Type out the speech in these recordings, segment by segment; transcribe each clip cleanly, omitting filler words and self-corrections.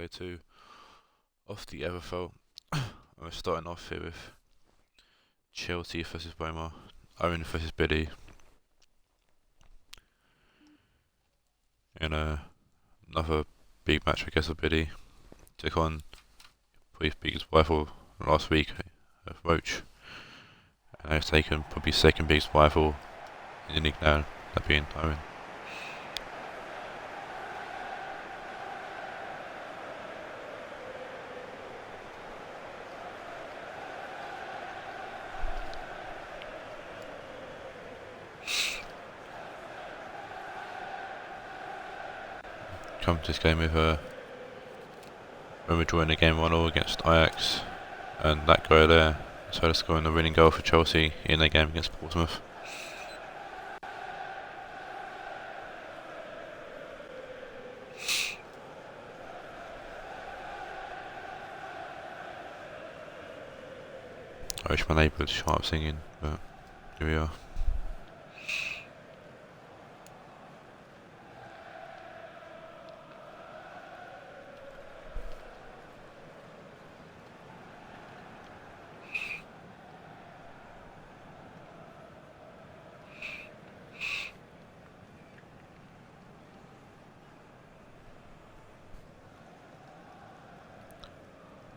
Day 2 of the FFL. We're starting off here with Chelsea versus Roma, Owen versus Billy, and another big match I guess of Billy. Took on probably his biggest rival last week, Roach, and he's taken probably second biggest rival in the league now, that being Owen. Come to this game with when we're drawing the game 1-1 against Ajax, and that goal there, so they're scoring the winning goal for Chelsea in their game against Portsmouth. I wish my neighbour would shut up singing, but here we are.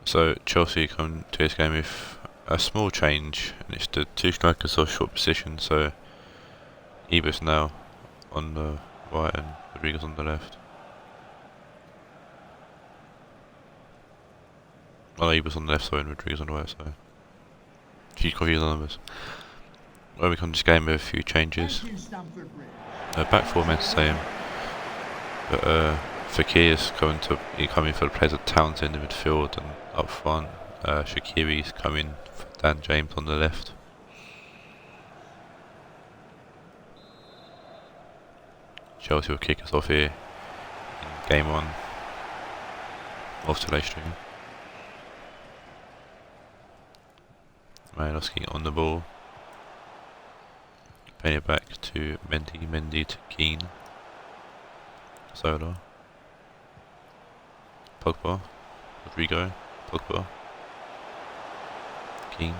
So Chelsea come to this game with a small change, and it's the two strikers of short position, so Ibis now on the right and Rodriguez on the left. Well, Ibis on the left side and Rodriguez on the right side. She's confused on numbers. Well, we come to this game with a few changes. Back four remains the same, but Fakir is coming for the players of Townsend in the midfield, and up front Shaqiri's coming for Dan James on the left. Chelsea will kick us off here in game 1 of today's stream. Malinowski on the ball, playing it back to Mendy to Keane, Solar, Pogba, Rodrigo, Pogba, Keane,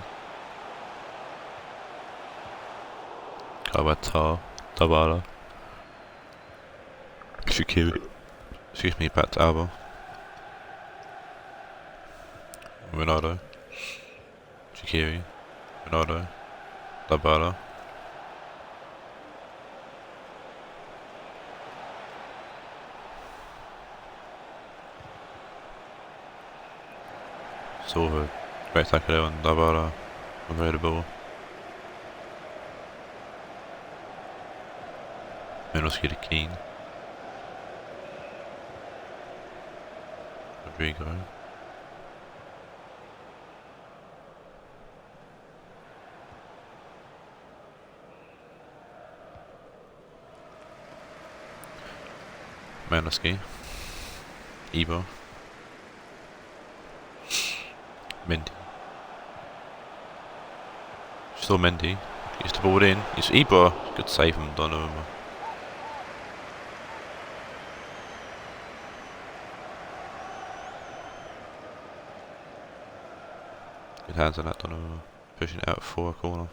Carvajal, Dabala, Shaqiri, back to Alba, Ronaldo, Shaqiri, Ronaldo, Dabala, Silva, great tackle there on Dabala, available. Malinowski to Keane, Rodrigo, Malinowski, Ebo, Mendy. Still Mendy. Gets the ball in. It's Ebo. Good save from Donovan. Good hands on that Donovan. Pushing it out for a corner.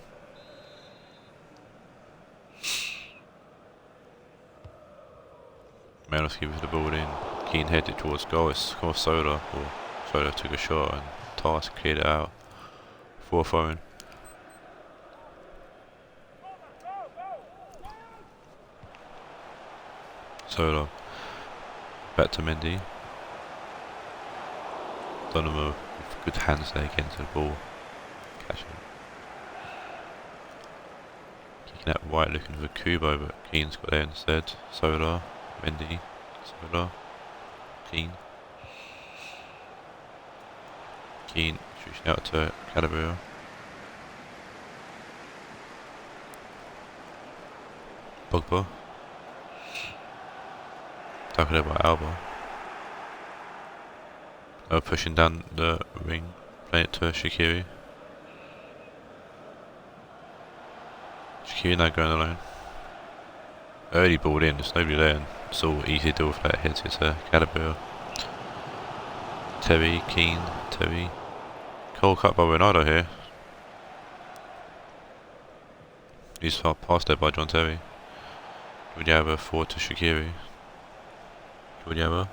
Malinowski with the ball in. Keane headed towards goal. It's come off Solar. Solar took a shot and Tars cleared it out for a phone. Solar back to Mendy. Donovan with good hands there against the ball. Catching it. Kicking that right looking for Kubo, but Keane's got there instead. Solar, Mendy, Solar, Keane. Keane shooting out to Calabria. Pogba. Tackled there by Alba. Pushing down the ring, playing it to Shaqiri. Shaqiri now going alone. Early ball in, there's nobody there, and it's all easy to do with that hit. It's a Calabria. Terry, Keane, Terry. Cold cut by Ronaldo here. He's far past there by John Terry. Jordiava forward to Shaqiri. Jordiava.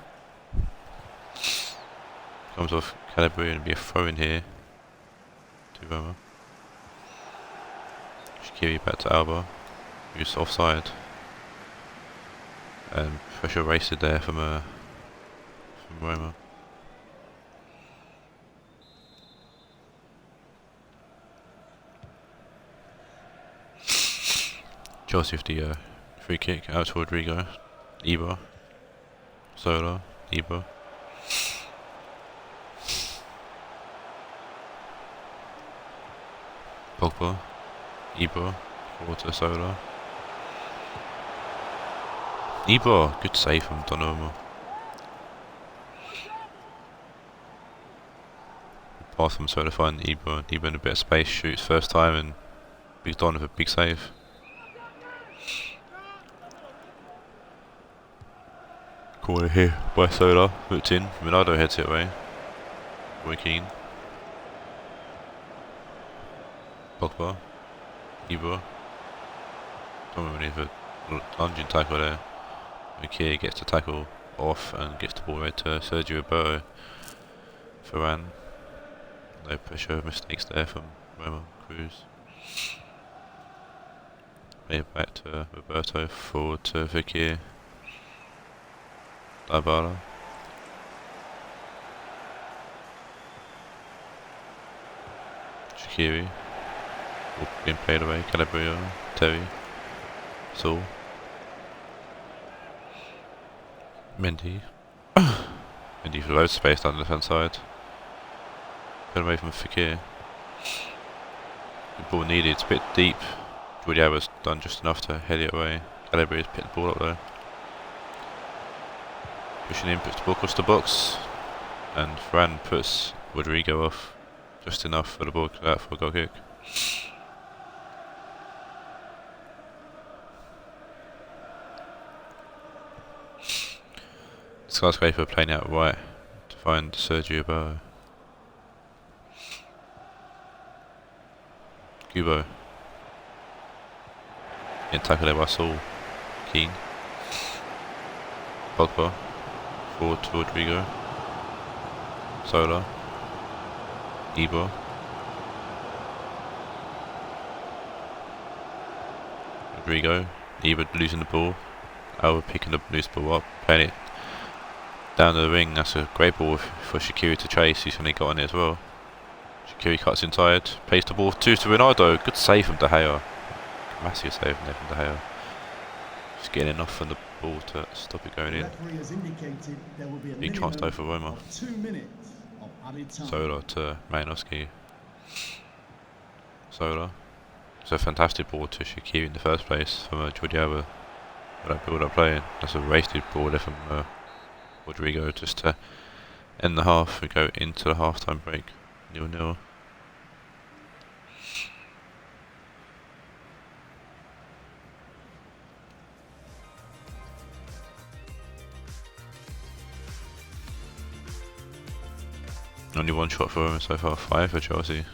Comes off Calabria and be a throw in here to Roma. Shaqiri back to Alba, who's offside. And pressure wasted there from Roma. Chelsea with the free kick out to Rodrigo. Ibra. Sola. Ibra. Pogba. Ibra. Forward to Sola. Ibra. Good save from Donnarumma. Pass from Sola find Ibra. Ibra in a bit of space. Shoots first time and Big Don with a big save. Corner here by Sola, hooked in, Ronaldo heads it away. Roy Keane. Pogba. Ibra. Don't really have a lunging tackle there. McKay gets the tackle off and gets the ball right to Sergio Roberto. Varane. No pressure mistakes there from Roma. Cruz. Made it back to Roberto, forward to Fekir. Dybala. Shaqiri. All being played away. Calabria. Terry. Saul. Mendy. Mendy for loads of space down the left hand side. Put away from Fekir. Good ball needed. It's a bit deep. Jordiava's done just enough to head it away. Calabria's picked the ball up there. Pushing in, puts the ball across the box, and Varane puts Rodrigo off just enough for the ball to go out for a goal kick. Skyscraper playing out right to find Sergio Roberto. Kubo. Getting tackled there by Saul. Keane. Pogba. Forward to Rodrigo. Sola. Ibra. Rodrigo. Ibra losing the ball. Alba picking the loose ball up, playing it down the ring. That's a great ball for Shaqiri to chase. He's only got on it as well. Shaqiri cuts inside, plays the ball to Ronaldo. Good save from De Gea. Massive save from De Gea. Just getting enough from the ball to stop it going in. Big chance though for Roma. Sola to Malinowski. Sola. It's a fantastic ball to Shaqiri in the first place from Jordiava. That build-up playing. That's a wasted ball there from Rodrigo just to end the half and go into the half-time break. 0-0. Only one shot for Roma so far, 5 for Chelsea.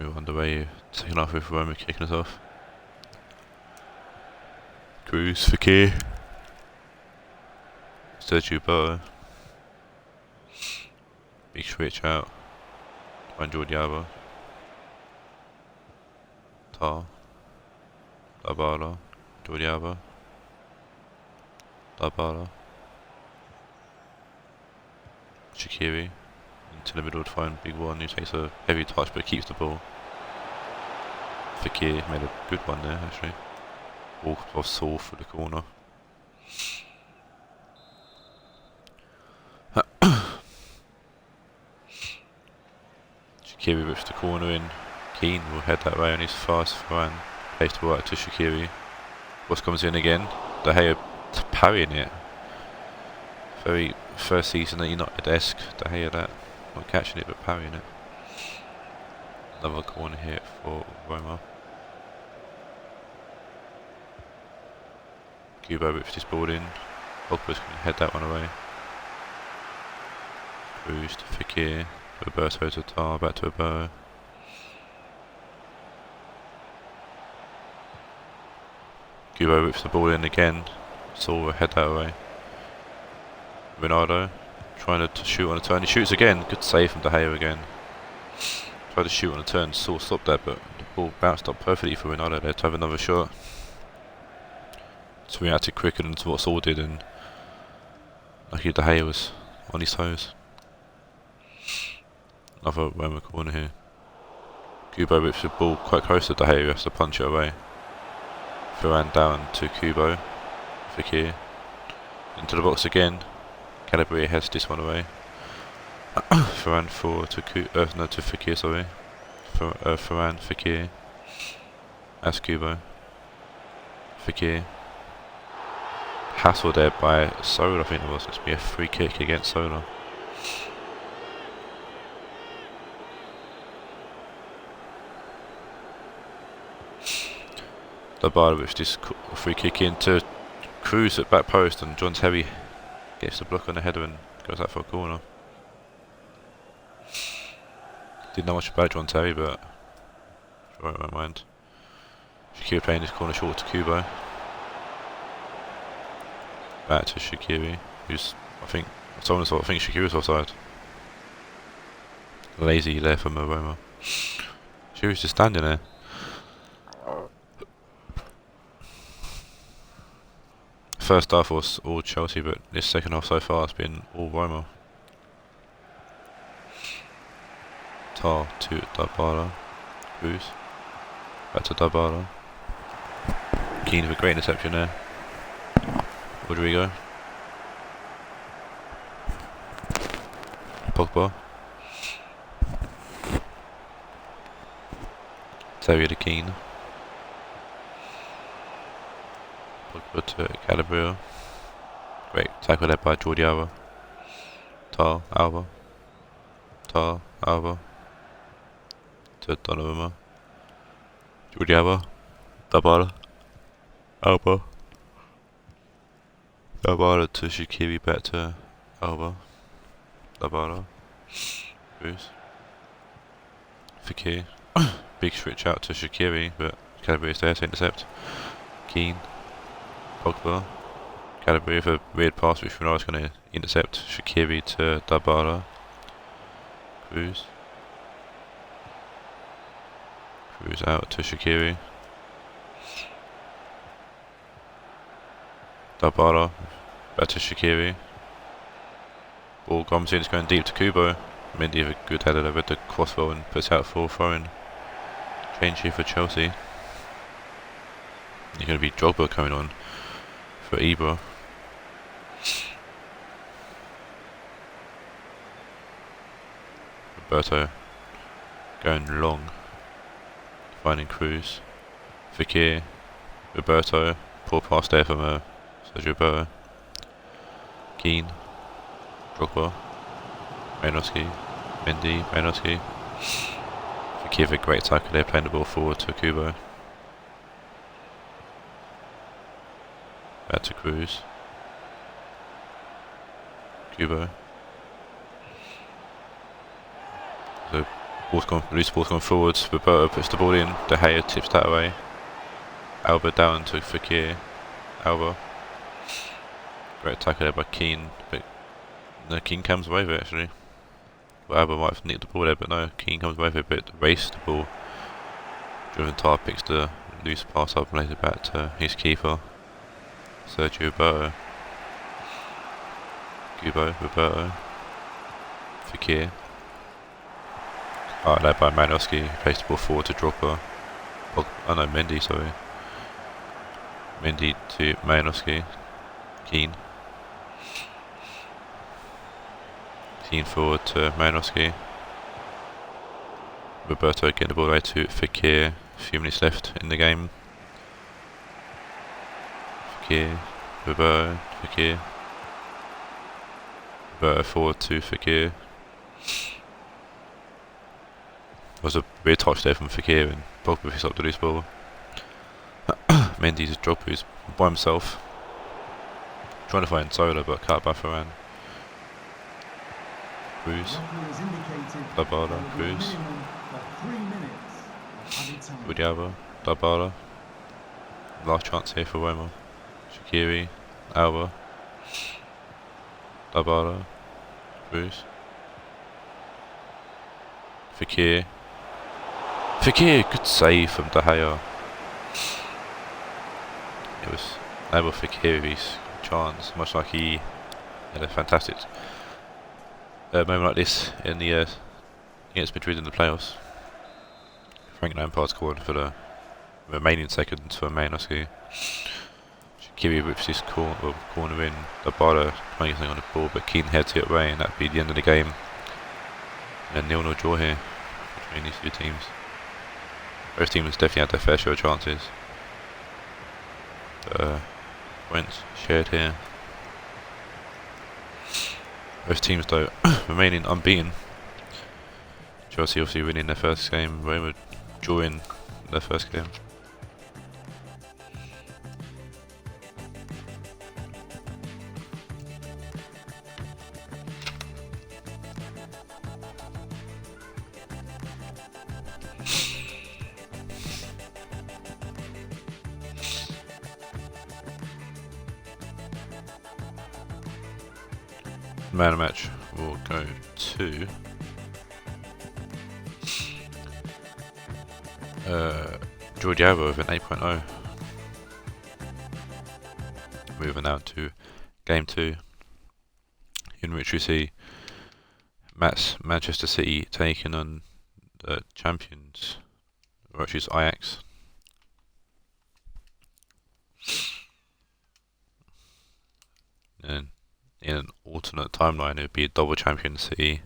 We're underway, taking off with Roma kicking us off. Cruz, Fekir. Sergio Roberto. Big switch out. Find Jordiava. Tar. Dybala. Jordiava. Dybala. Shaqiri into the middle to find Big One, who takes a heavy touch but keeps the ball. Fekir made a good one there actually. Ball off Saul for the corner. Shaqiri rips the corner in. Keane will head that way on his fast Varane. Plays the right to Shaqiri. What's comes in again? De Gea parrying it. Very first season at United-esque. De Gea that. Not catching it but parrying it. Another corner hit for Roma. Kubo whips this ball in. Pogba's going to head that one away. Cruz to Fekir. Roberto to Tar, back to Roberto. Kubo whips the ball in again. Saul head that away. Ronaldo trying to shoot on a turn. He shoots again. Good save from De Gea again. Tried to shoot on a turn. Saul stopped that, but the ball bounced up perfectly for Ronaldo there to have another shot. So we reacted quicker than what Saul did, and lucky De Gea was on his toes. Another Roma corner here. Kubo whips the ball quite close to De Gea, who has to punch it away. Ferran down to Kubo. Fekir. Into the box again. Calabria heads this one away. Ferran forward to to Fekir, sorry. Ferran, Fekir. That's Kubo. Fekir. Hassle there by Sola, I think it was. It's be a free kick against Sola. Labada whips this free kick into Cruz at back post, and John Terry gets the block on the header and goes out for a corner. Didn't know much about John Terry, but sure I won't mind. Shaqiri playing this corner short to Kubo. Back to Shaqiri, who's, I think Shaqiri's offside. Lazy there from Roma. Shaqiri's just standing there. First half was all Chelsea, but this second half so far has been all Roma. Tar to Dybala. Cruz. Back to Dybala. Keane with a great interception there. Rodrigo. Pogba. Terry to Keane. Pogba to Calabria. Great tackle there by Jordi Alba. Tar, Alba. Tar, Alba. To Donnarumma. Jordi Alba. Dybala. Alba. Dybala to Shaqiri, back to Alba. Dybala. Cruz. Fekir. Big switch out to Shaqiri, but Calabria's there to intercept. Keane. Pogba. Calabria for a weird pass which Ronaldo's going to intercept. Shaqiri to Dybala. Cruz. Cruz out to Shaqiri. Dybala. Back to Shaqiri. Ball comes in, it's going deep to Kubo. Mendy with a good header over the crossbar and puts out for throwing. Change here for Chelsea. You're going to be Drogba coming on for Ibra. Roberto going long, finding Cruz. Fekir. Roberto. Poor pass there from Sergio Roberto. Keane. Drogba. Malinowski. Mendy. Malinowski. Fekir with a great tackle there, playing the ball forward to Kubo. Back to Cruz. Kubo. The loose ball's gone forwards. Roberto puts the ball in. De Gea tips that away. Alba down to Fekir. Alba. Great tackle there by Keane, but no, Keane comes away with it actually. Well, Alba might have nicked the ball there, but no, Keane comes away with it, but raced the ball. Driven Tar picks the loose pass up and lays it back to his keeper, Sergio Roberto. Kubo, Roberto. Fekir. Led by Malinowski, who plays the ball forward to Drogba. Oh no, Mendy, sorry. Mendy to Malinowski. Keane. Keane forward to Malinowski. Roberto getting the ball away to Fekir. A few minutes left in the game. Fekir. Roberto. Fekir. Roberto forward to Fekir. There was a weird touch there from Fekir and Pogba picks up the loose ball. Mendy's Drogba, who's by himself. Trying to find Sola, but cut by Ferran. Cruz. Dabala, Cruz. Udiaba, Dabala. Last chance here for Roma. Shaqiri, Alba. Dabala, Cruz. Fekir. Fekir, good save from De Gea. It was never Fekir's chance, much like he had a fantastic moment like this in the against Madrid in the playoffs. Frank Lampard scored for the remaining seconds for Mainoski. Shaqiri whips this corner in. Dabala trying something on the ball, but Keane heads it away, and that'd be the end of the game. And 0-0 draw here between these two teams. Both teams definitely had their fair share of chances. Points shared here. Both teams though remaining unbeaten. Chelsea obviously winning their first game, Roma drawing their first game. Man of match will go to Georgiava with an 8.0. Moving now to game 2, in which we see Manchester City taking on the champions, which is Ajax. And in an alternate timeline, it would be a double champion City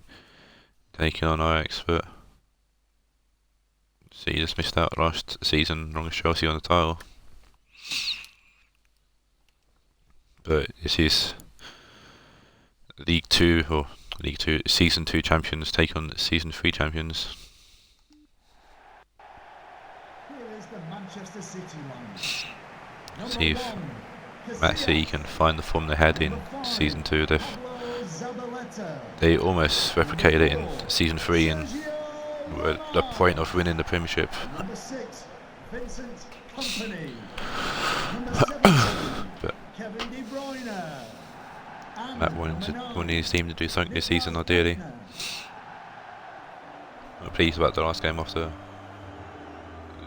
taking on Ajax, but City just missed out last season, along with Chelsea on the title. But this is League 2 Season 2 champions take on Season 3 champions. Here is the Manchester City line. See if Man City can find the form they had in Season 2. They almost replicated it in Season 3 and were at the point of winning the Premiership. Number 6, Vincent Kompany. But Kevin De Bruyne. Matt wanted his team to do something this season ideally. I'm pleased about the last game after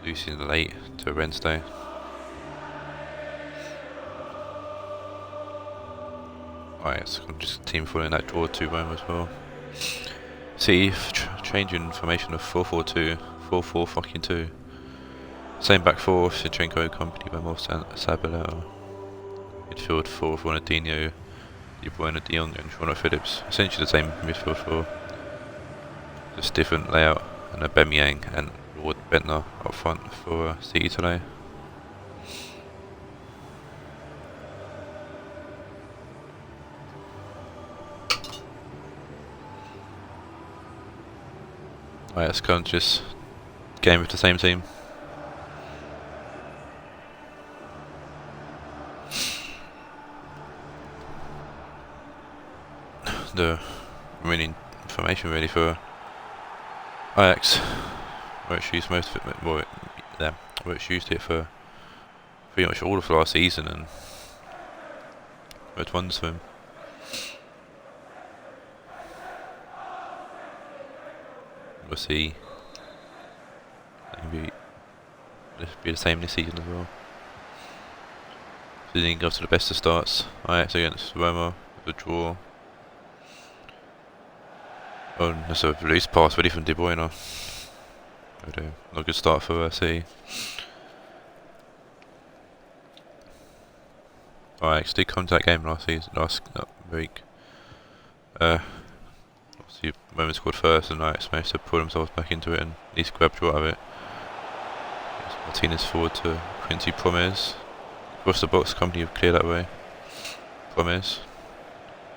losing late to Wednesday. Alright, so just team following that draw to Rome as well. See, changing formation of 4-4-2, 4-4-2. Same back four, Zinchenko accompanied by Mo Sabalero. Midfield 4 with Ronaldinho, De Bruyne, De Jong and João Phillips. Essentially the same midfield 4. Just different layout, and Aubameyang and Lord Bentner up front for City today. Alright, let's go and just game with the same team. The remaining information really for Ajax, where it's used most of it, where it's used it for pretty much all of last season, and it runs for him. We'll see. Maybe it'll be the same this season as well. So then goes to the best of starts. Ajax against Roma, the draw. Oh, that's a release pass ready from De Bruyne. Oh dear, not a good start for City. Ajax did come to that game last week. Obviously, Roma scored first, and Ajax managed to pull themselves back into it and at least grab draw out of it. Martinez forward to Quincy Promes. Across the box, company have cleared that way. Promes.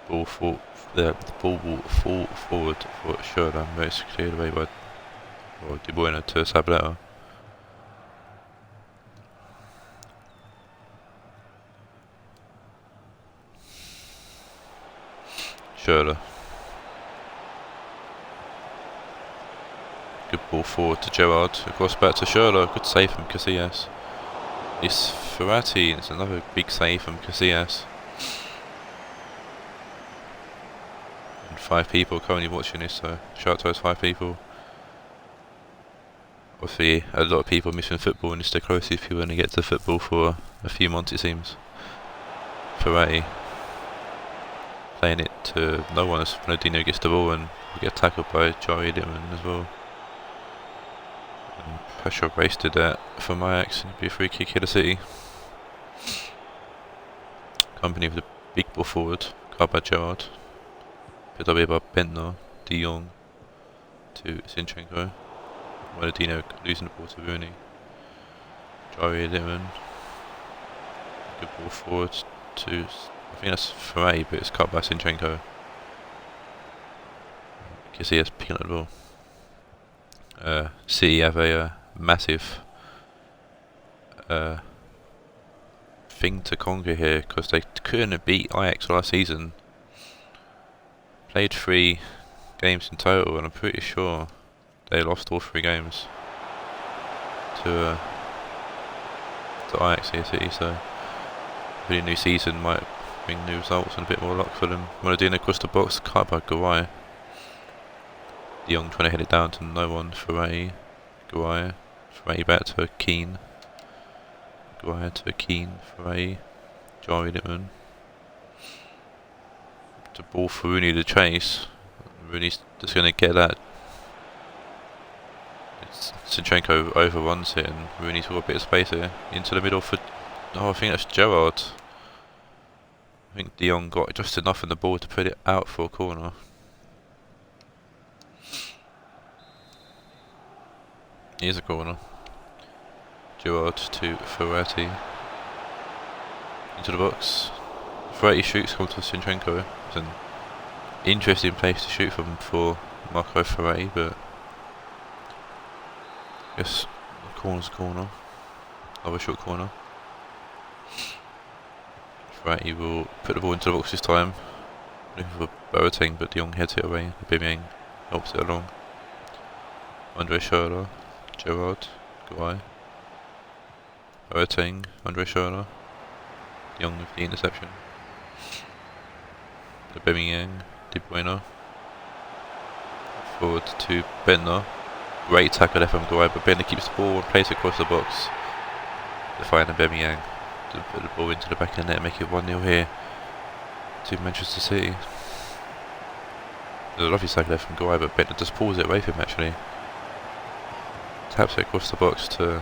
Ball fought. The ball will fall forward for Schürrle, but it's cleared away by De Bruyne to Sabalero. Schürrle. Good ball forward to Gerrard. Across back to Schürrle. Good save from Casillas. It's Ferrati. It's another big save from Casillas. And 5 people currently watching this, so shout out to those 5 people. Obviously, a lot of people missing football, and it's the closest people going to get to football for a few months, it seems. Ferrati playing it to no one as Ronaldinho gets the ball, and we get tackled by Jari Littman as well. And pressure wasted that from Ajax, and it'd be a free kick here to City. Company with the big ball forward, caught by Gerrard. Picked up here by Bentner, De Jong to Zinchenko. Ronaldinho losing the ball to Rooney. Jari Littman. Good ball forward to, I think that's Ferrati, but it's cut by Zinchenko. Casillas picking up the ball. City have a massive thing to conquer here, because they couldn't beat Ajax last season. Played 3 games in total, and I'm pretty sure they lost all 3 games to Ajax here, City. So a new season might bring new results and a bit more luck for them. Ronaldinho across the box, cut by Guay. De Jong trying to hit it down to no one. Ferrati, Guay, Ferrati back to Keane. Guay to Keane, Ferrati, Jari Littman. The ball for Rooney to chase. Rooney's just going to get that. Zinchenko overruns it, and Rooney's got a bit of space here. Into the middle for, oh, I think that's Gerrard. I think De Jong got just enough in the ball to put it out for a corner. Here's a corner. Gerrard to Ferrati. Into the box. Ferrati shoots, comes to Zinchenko. It's an interesting place to shoot from for Marco Ferrati, but I guess the corner's a corner. Another short corner. Ferrati will put the ball into the box this time. Looking for Boateng, but De Jong heads it away. Bimyang helps it along. Andre Schürrle, Gerrard, Guay. Boateng, Andre Schürrle. De Jong with the interception. The Bimyang, De Bruyne. Forward to Bentner. Great tackle there from Guay, but Bentner keeps the ball and plays it across the box to find Bimyang. To put the ball into the back of the net and make it 1-0 here to Manchester City. There's a lovely tackle there from Guay, but Bentner just pulls it away from him actually. Taps it across the box to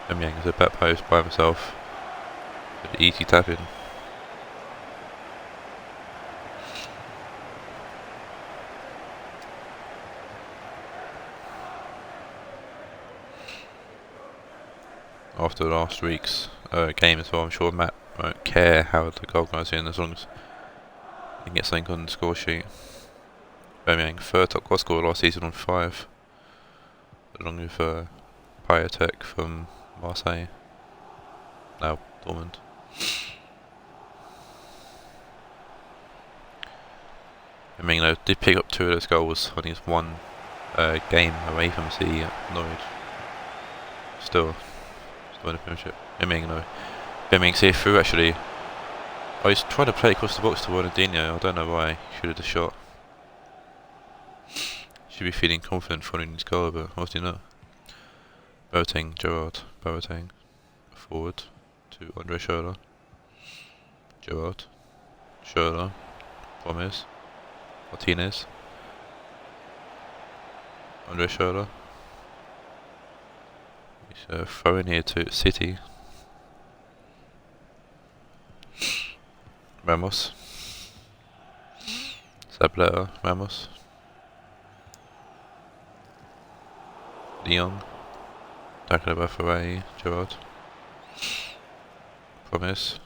Bimyang as a back post by himself. An easy tap in. After last week's game as well, I'm sure Matt won't care how the goal goes in as long as he can get something on the score sheet. Bimyang, 3rd top goal scorer last season on 5, along with Piatek from Marseille, now Dortmund. Though did pick up 2 of those goals when he was 1 game away from City at Norwich. Still in the Premiership. Bimyang see it through actually. I was trying to play across the box to Ronaldinho. I don't know why. He should have just shot. Should be feeling confident following his goal, but obviously not. Boateng, Gerrard, Boateng. Forward to Andre Schürrle. Gerrard. Schürrle. Promise. Martinez. Andre Schürrle. He's throwing here to City. Ramos. Zabaleta, Ramos. De Jong. Tackled by Ferrati, Gerrard. Promise.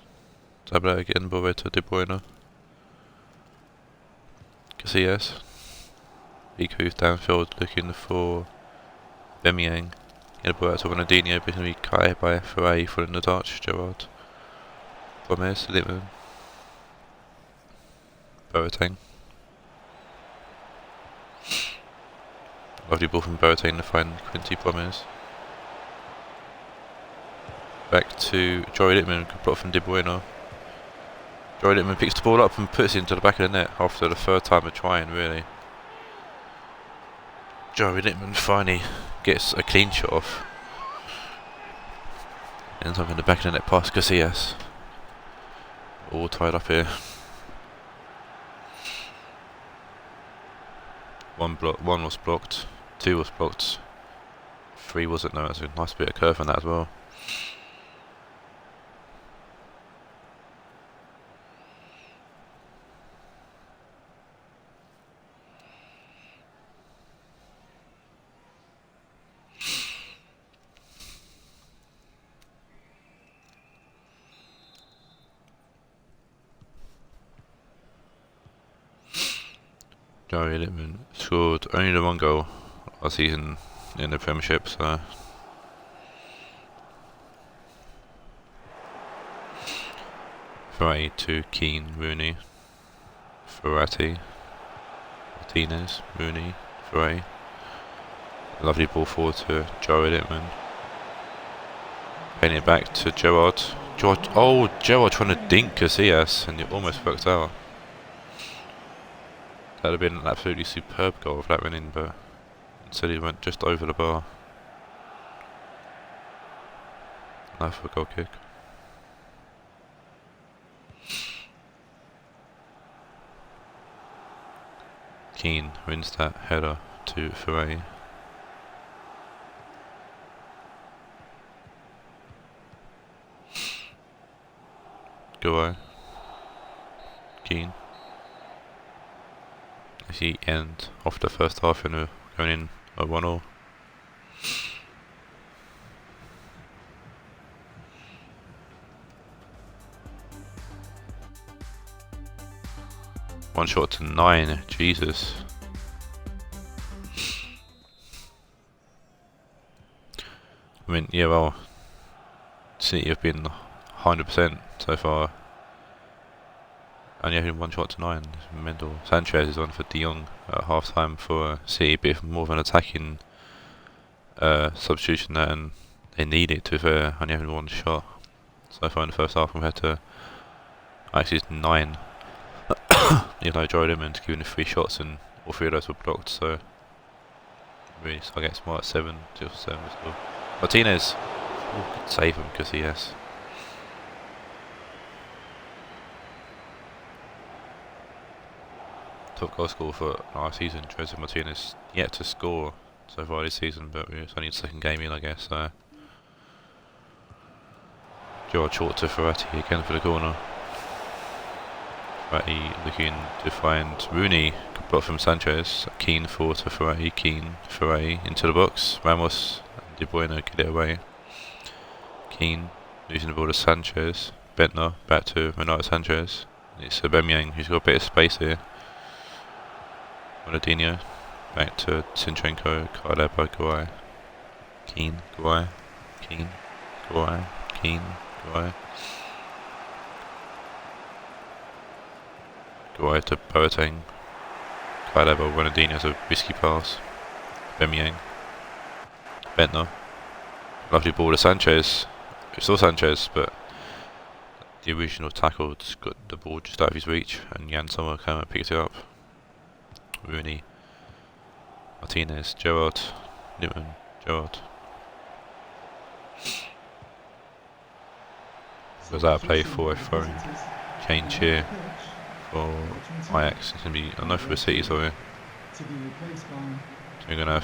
Zabaleta getting the ball to De Bruyne. Casillas. Big hoof downfield looking for Bimyang. Get the ball out to Ronaldinho, but it's going to be cut by Ferrati following the touch. Gerrard. Promise, Littman. Boateng. Lovely ball from Boateng to find Quincy Promes. Back to Joey Littman, good block from De Bruyne. Joey Littman picks the ball up and puts it into the back of the net after the third time of trying, really. Joey Littman finally gets a clean shot off. Ends up in the back of the net past Casillas. All tied up here. One was blocked, 2 was blocked, 3 wasn't. No, that's a nice bit of curve on that as well. Joey Littman scored only the 1 goal last season in the Premiership, so Ferrari to Keane, Rooney, Ferrati, Martinez, Rooney, Ferrari. Lovely ball forward to Joey Littman. Paying it back to Gerrard. Gerrard trying to dink Casillas, and it almost worked out. That would have been an absolutely superb goal if that went in, but instead he went just over the bar. Now for a goal kick. Keane wins that header to Ferrari. Go Keane. As he end off the first half and going in at 1-0. One shot to 9, Jesus. I mean, yeah, well, City have been 100% so far. And yeah, 1 shot to 9. Mental. Sanchez is on for De Jong at half time for City, a bit more of an attacking substitution there, and they need it to be fair. Only having 1 shot so far in the first half compared to actually it's 9. You know, Joey Littman's given 3 shots and all 3 of those were blocked, so really start getting smart at 7, 7 still. Martinez! Oh, could save him because he has. Top goal scorer for last season, Jose Martinez, yet to score so far this season, but it's only his 2nd game in, I guess. So Gerrard short to Ferrati again for the corner. Ferrati looking to find Rooney, good block from Sanchez. Keane forward to Ferrati, Keane, Ferrati into the box. Ramos and De Bruyne get it away. Keane losing the ball to Sanchez. Bentner back to Renato Sanchez. It's Aubameyang who's got a bit of space here. Ronaldinho back to Zinchenko, Carleba, Guay, Keane, Guay, Keane, Guay, Keane, Guay. Guay to Boateng, Carleba, Ronaldinho has a risky pass. Aubameyang, Bentner, lovely ball to Sanchez. It's still Sanchez, but the original tackle just got the ball just out of his reach, and Jan Sommer came and picked it up. Rooney, Martinez, Gerrard, Littman, Gerrard. Goes out of play for a throwing change here for Ajax. It's going to be, I know for the City, sorry. So we're going to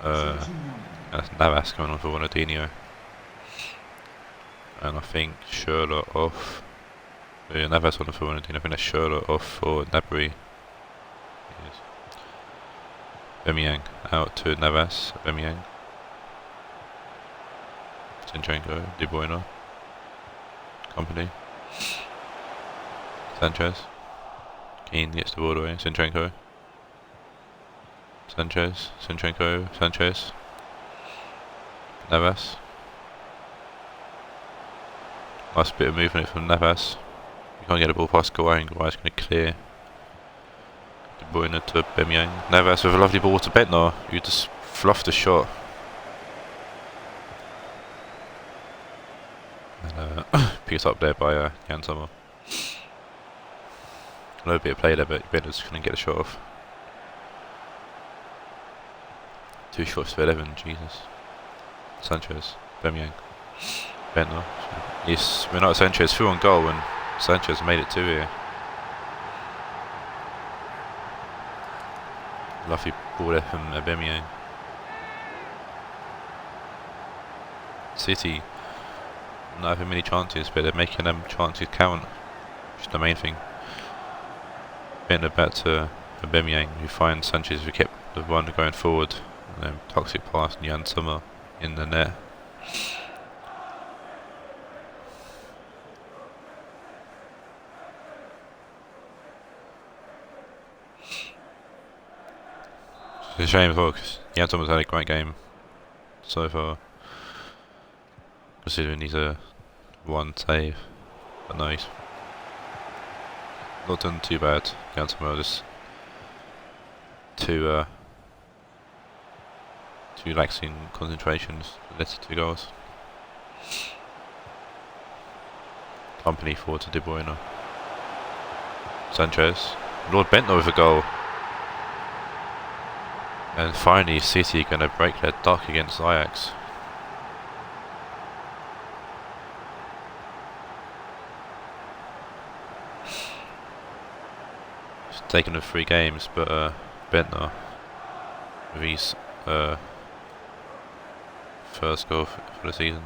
have Navas going on for Ronaldinho. And I think Schürrle off. Yeah, Navas on for Ronaldinho. I think that's Schürrle off for Gnabry. Aubameyang out to Navas, Aubameyang, Zinchenko, De Bruyne, Company, Sanchez, Keane gets the ball away, Zinchenko, Sanchez, Zinchenko, Sanchez, Navas, nice bit of movement from Navas. You can't get the ball past Guay, and Guay's going to clear De Bruyne to Aubameyang. Navas with a lovely ball to Bentner, who just fluffed the shot. And picked up there by Jan Sommer. A little bit of play there, but Bentner just couldn't get the shot off. 2 shots to 11, Jesus. Sanchez, Aubameyang, Bentner. Yes, Renato Sanchez threw on goal and Sanchez made it 2 here. Lovely ball there from Aubameyang. City not having many chances, but they're making them chances count, which is the main thing. Bentner back to Aubameyang, who finds Sanchez, who kept the run going forward, and then toxic pass and Jan Sommer in the net. It's a shame as well, because Jan Sommer's had a great game so far, considering he's a 1 save, but no, he's not done too bad. Jan Sommer, just two relaxing concentrations led to 2 goals. Company forward to De Bruyne. Sanchez. Lord Bentner with a goal. And finally City going to break their duck against Ajax. It's taken them 3 games, but Bentner with his first goal for the season.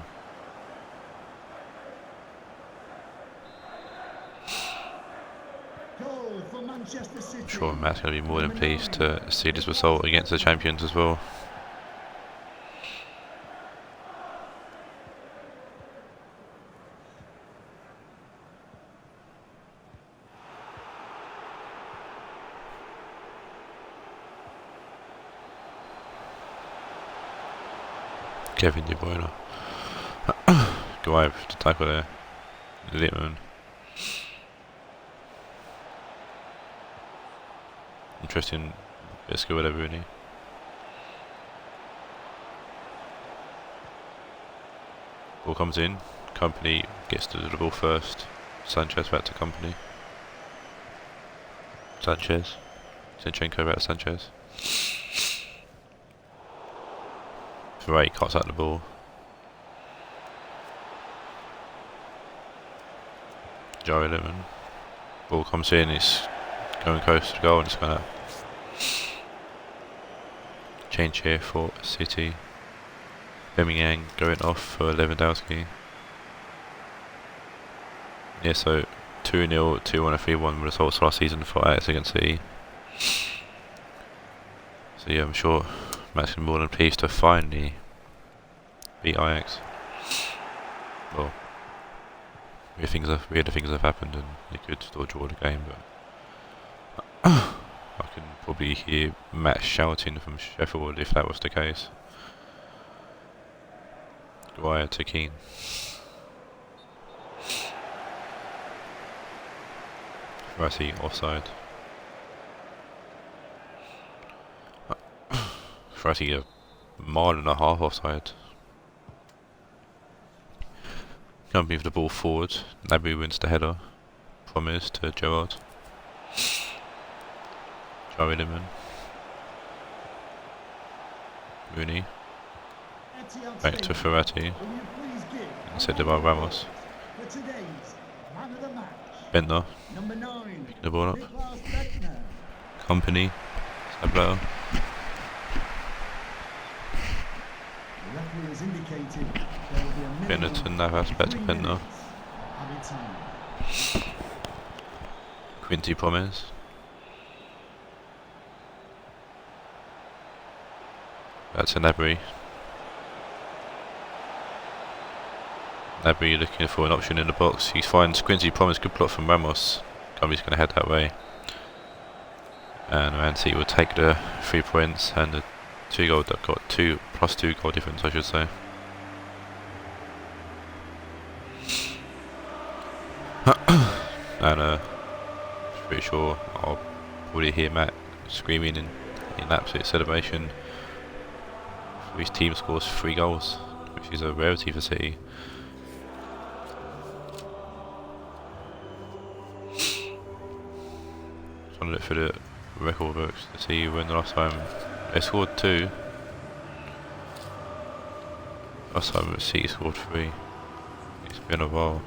I'm sure Matt's going to be more than pleased to see this result against the champions as well. Kevin De Bruyne. Go over to tackle there. Littman. Interesting bit of skill with everybody. Ball comes in. Company gets to the ball first. Sanchez back to Company. Sanchez. Zinchenko back to Sanchez. Ferrari cuts out the ball. Joey Littman. Ball comes in, it's going close to goal and it's going to change here for City. Aubameyang going off for Lewandowski. Yeah, so 2-0, 2-1 and 3-1 results last season for Ajax against City. So yeah, I'm sure Matt's more than pleased to finally beat Ajax. Well, weird things have happened and they could still draw the game, but I can probably hear Matt shouting from Sheffield if that was the case. Dwyer to Keane. Rossi offside. Rossi a mile and a half offside. Company with the ball forward. Nabry wins the header. Promise to Gerrard. Joey Littman. Rooney. Back to Ferrati. Instead by Ramos. Bentner. Picking the ball up. Company. Sablo. Bentner to Navas, back to Bentner. Quinty Promise. Back to Nabry. Nabry looking for an option in the box. He finds Quincy Promise, good block from Ramos. Company's going to head that way. And Man City will take the 3 points and the 2 goal that got +2 goal difference, I should say. And pretty sure I'll Already hear Matt screaming in absolute celebration. His team scores 3 goals, which is a rarity for City. Trying to look through the record books to see when the last time they scored 2. Last time City scored 3. It's been a while.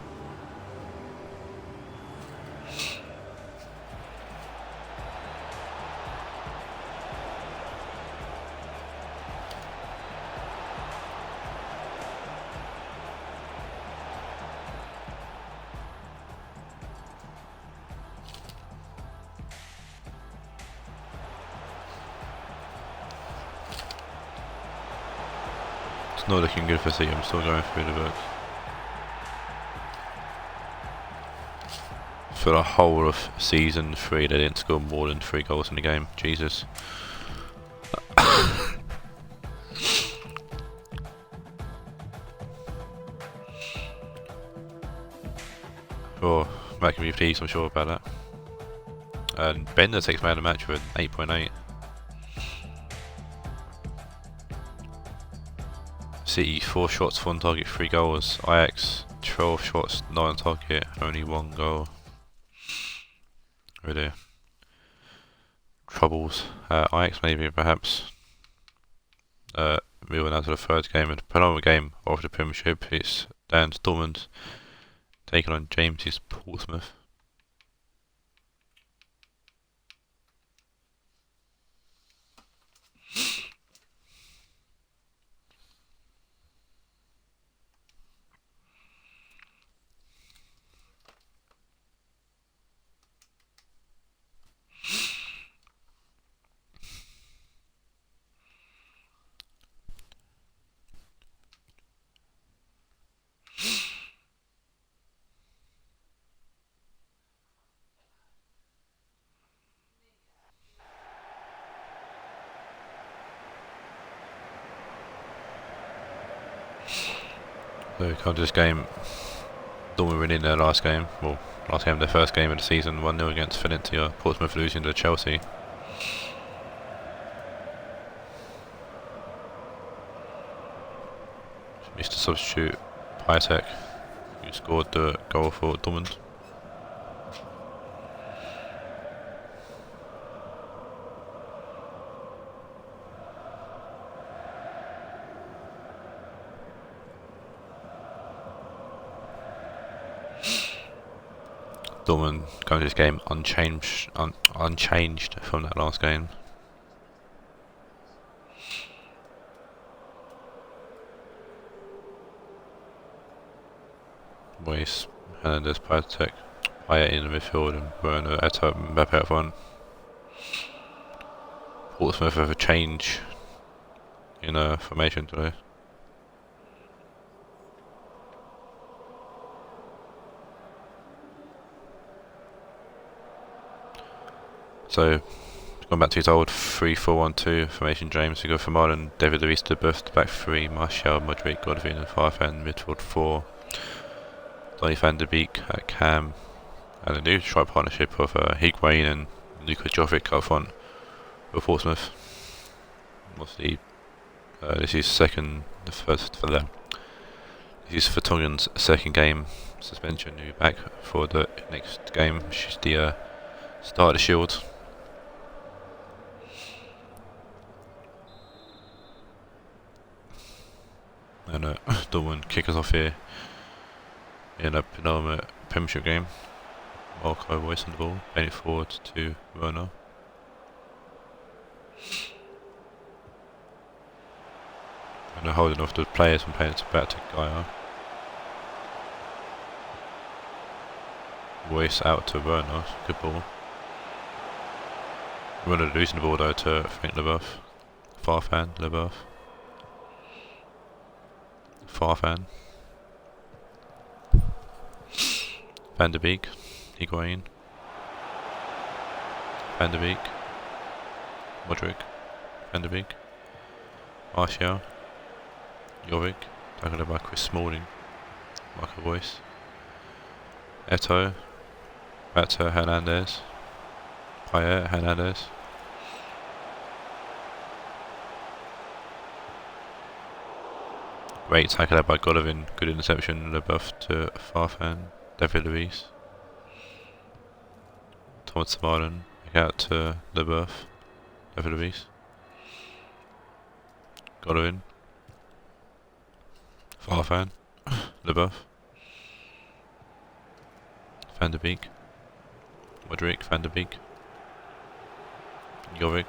It's not looking good for City. I'm still going through the books. For the whole of season 3, they didn't score more than 3 goals in the game. Jesus. Oh, Matt can be pleased, I'm sure about that. And Bender takes man of the match with 8.8. City 4 shots, 1 target, 3 goals. Ajax 12 shots, 9 target, only 1 goal. Really troubles. Ajax maybe perhaps. Moving on to the third game, and the penultimate game of the Premiership. It's Dan's Dortmund taking on James's Portsmouth. So come to this game, Dortmund winning their last game, well, last game, their first game of the season, 1-0 against Valencia. Portsmouth losing to Chelsea. Mr. Substitute Piatek, who scored the goal for Dortmund. Dortmund going to this game unchanged from that last game. Weiss, Hernandez, Piatek, Payet in the midfield, and Werner, Eto'o, Mbappe up front. Portsmouth have a change in formation today. So, going back to his old 3-4-1-2 formation, James. We go for Milan, David Luiz to Buff, the back 3, Martial, Modric, Godwin, and Farfan, midfield 4. Donny van de Beek at Cam, and a new strike partnership of Higuain and Luka Jovic up front for Portsmouth. Obviously, this is This is Vertonghen's second game suspension. He'll be back for the next game, which is the start of the Shield. And Dortmund kick us off here in a penultimate Premiership game. Marco Reus on the ball, playing it forward to Werner. And they're holding off the players and playing it back to Gaia. Reus out to Werner, good ball. Werner losing the ball though to Frank Leboeuf. Farfan, Leboeuf. Farfan. Van de Beek, Higuain. Van de Beek. Modric. Van de Beek. Martial. Jovic. Tackled by Chris Smalling. Marco Reus. Eto'o. Back to Hernandez. Payet, Hernandez. Great tackle there by Golovin, good interception, LeBeuf to Farfan, David Luiz. Towards Marlon, back out to LeBeuf, David Luiz. Golovin. Farfan, LeBeuf. Van der Beek. Modric, Van der Beek. Jovic.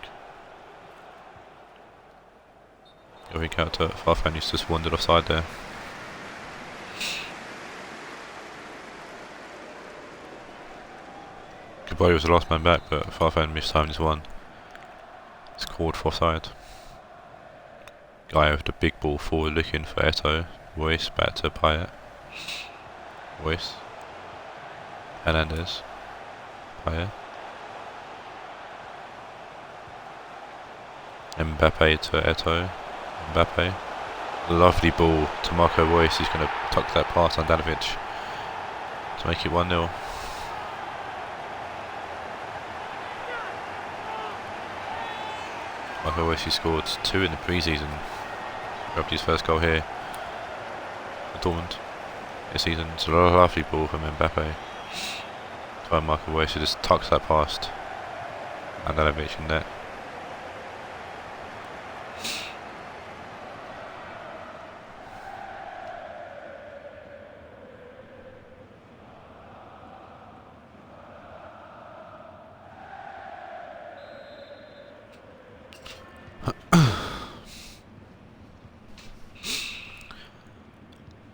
Jovic out to Farfan, he's just wandered offside there. Goodbye was the last man back, but Farfan mistimed his one. It's called for offside. Guy with the big ball forward looking for Eto'o. Royce back to Payet. Royce. Hernandez. Payet. Mbappe to Eto'o. Mbappe. Lovely ball to Marco Royce. He's going to tuck that pass on Danovic to make it 1-0. Marco Royce scored 2 in the pre-season. Grabbed his first goal here for Dortmund this season. It's a lovely ball from Mbappe. So Marco Royce just tucks that past Andanovic in net.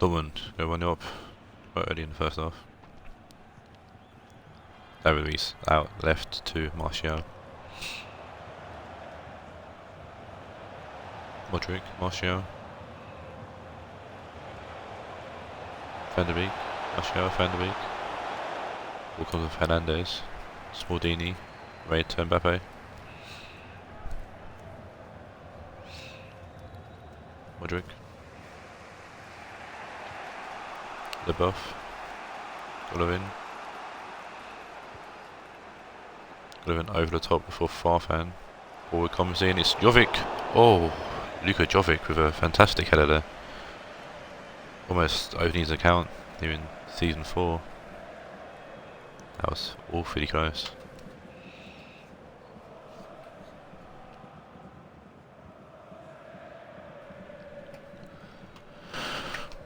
Dortmund go 1-0 up quite early in the first half. David Luiz out left to Martial. Modric, Martial. Van der Beek, Martial, Van der Beek. Ball comes with Hernandez. Smaldini, right to Mbappe. Modric. LeBeuf. Golovin. Golovin over the top before Farfan. Forward comes in, it's Jovic. Oh, Luka Jovic with a fantastic header there. Almost opening his account here in season 4. That was awfully close.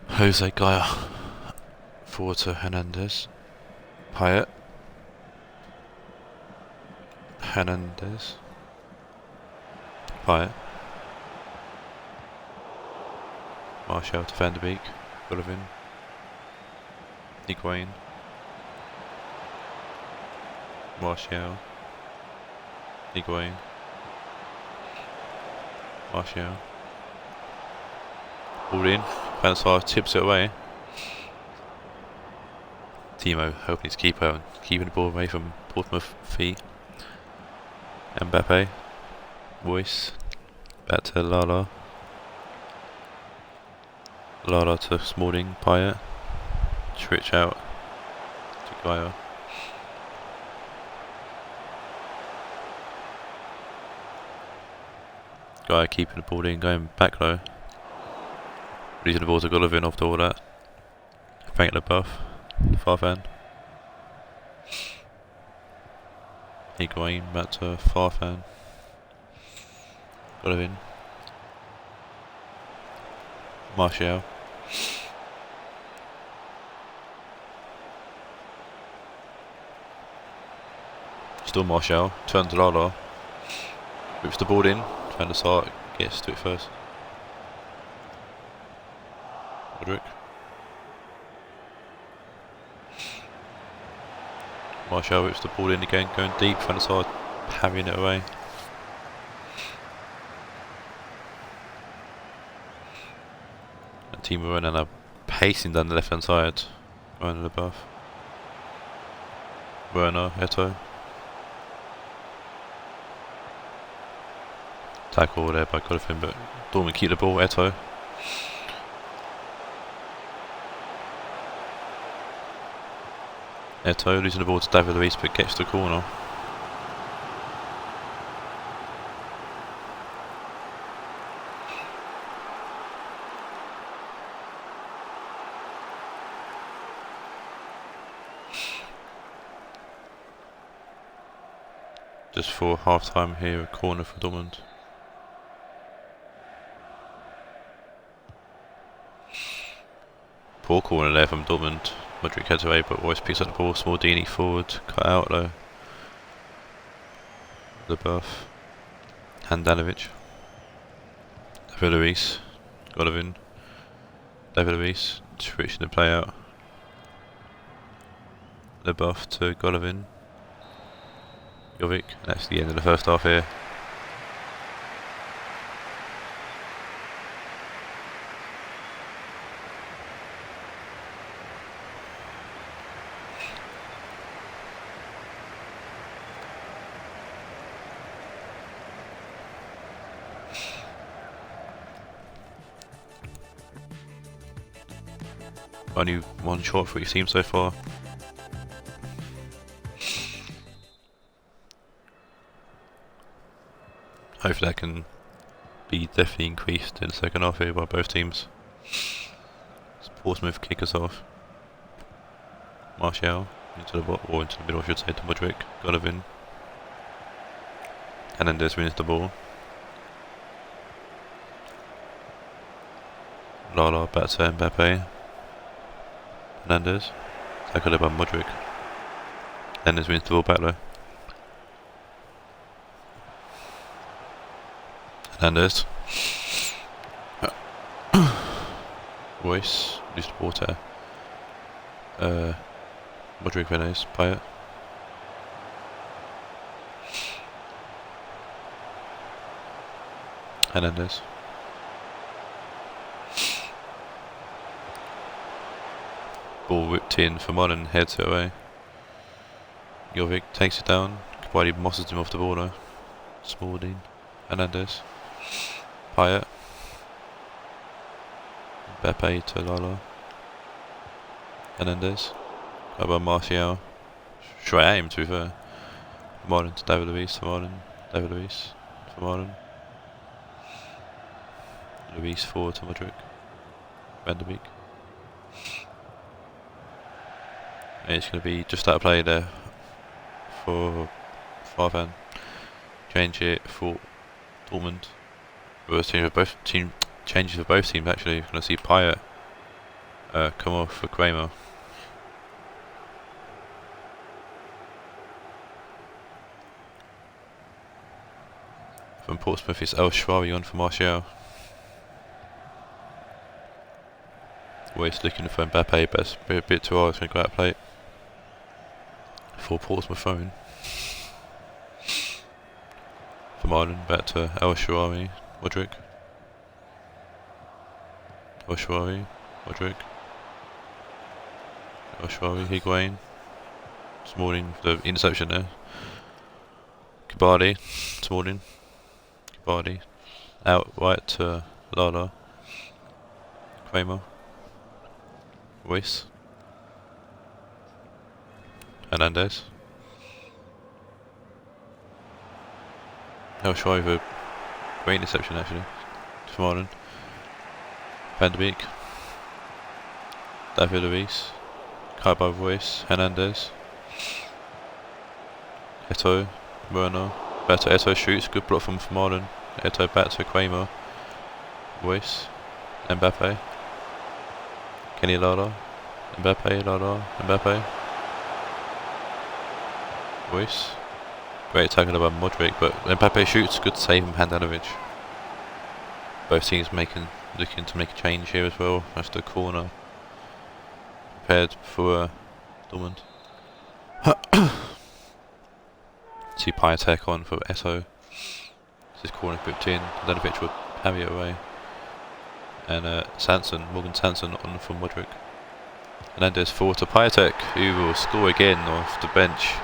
Jose Gaia. Forward to Hernandez. Payet. Hernandez. Payet. Martial to Van der Beek. Golovin. Higuain. Martial. Higuain. Martial. Ball in. Van Sar tips it away. Timo helping his keeper and keeping the ball away from Portsmouth feet. Mbappe. Royce. Back to Lala. Lala to Smalling. Payet. Switch out to Gaia. Gaia keeping the ball in, going back low. Releasing the ball to Golovin after all that. Frank LeBeuf. Farfan. Higuain back to Farfan. Golovin. Martial. Still Martial. Turns to Lala. Whips the ball in. Van der Sar gets to it first. Modric. Martial whips the ball in again, going deep. Van der Sar parrying it away. And Timo Werner now pacing down the left hand side. Werner above. Werner, Eto'o. Tackle there by Golovin, but Dortmund keep the ball. Eto'o. Eto'o losing the ball to David Luiz, but gets the corner. Just for half time here, a corner for Dortmund. Poor corner there from Dortmund. Modric heads away, but Royce picks up the ball. Smaldini forward, cut out though. The buff. Handanovic. David Luiz. Golovin. David Luiz. Switching the play out. The buff to Golovin. Jovic. That's the end of the first half here. Only one shot for each team so far. Hopefully that can be definitely increased in the second half here by both teams. Portsmouth kick us off. Martial into the bottom, or into the middle I should say, to Modric. Golovin. Hernandez wins the ball. Lala back to Mbappe. Hernandez. Tackled by Modric. Hernandez wins the ball back though. Hernandez. Royce. Lose the ball to Modric, Hernandez. Payet. Hernandez. Ball whipped in for Milan, heads it away. Jovic takes it down. Kabadi mosses him off the ball though. Smaldini. Hernandez. Payet. Mbappe to Lala. Hernandez. How about Martial? Straight at him to be fair. Marlon to David Luiz to Marlon. David Luiz to Marlon. Luiz forward to Modric. Van der Beek. And it's going to be just out of play there for Farfan. Change it for Dortmund. Changes for both teams actually. You're going to see Payet come off for Kramer. From Portsmouth it's El Sharawi on for Martial. Waste looking for Mbappe, but it's a bit too hard. It's going to go out of play for Portsmouth phone. For Milan, back to El Sharawi, Modric. El Sharawi, Modric. El Sharawi, Higuain. Smaldini, the interception there. Kabadi, Smaldini. Kabadi. Out right to Lala. Kramer. Royce. Hernandez. El Sharawi, great interception actually. For Marlon. Van der Beek. David Luiz. Cut by Royce. Hernandez. Eto. Moreno. Back to Eto, shoots. Good block from Marlon. Eto back to Kramer. Royce. Mbappe. Kenny Lala. Mbappe. Lala. Mbappe. Royce. Great tackle by Modric, but Mbappe shoots. Good save from Handanovic. Both teams looking to make a change here as well. That's the corner prepared for Dortmund. See Payet on for Eto. This corner whipped in. Handanovic will parry it away. And Morgan Sanson on for Modric. Hernandez forward to Payet, who will score again off the bench.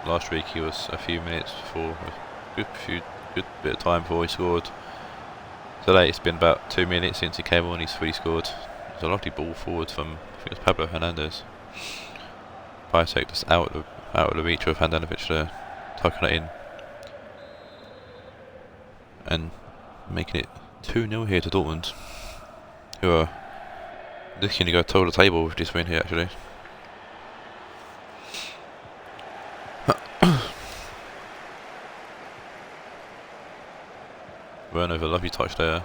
Last week he was a few minutes before, a good bit of time before he scored. Today it's been about 2 minutes since he came on, he's fully scored. It's a lovely ball forward from, I think it's Pablo Hernandez. Payet just out of the reach of Handanovic there, tucking it in. And Making it 2-0 here to Dortmund, who are looking to go top of the table with this win here actually. Werner with a lovely touch there.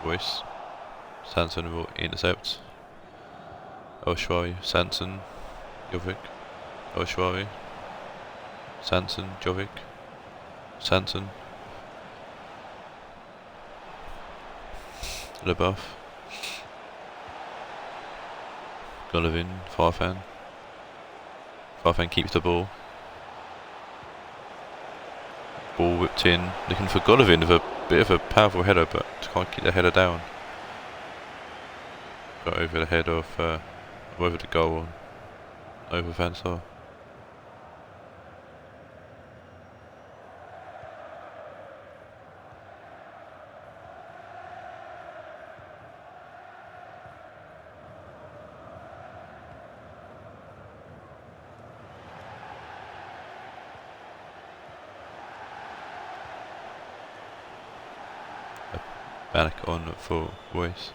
Royce. Sanson will intercept. Oshwari, Sanson, Jovic. Oshwari. Sanson, Jovic. Sanson. LeBuff. Golovin, Farfan. Farfan keeps the ball. Ball whipped in, looking for Golovin with a bit of a powerful header, but can't keep the header down. Got over the head of, over the goal, over Van Sar. Back on for Royce.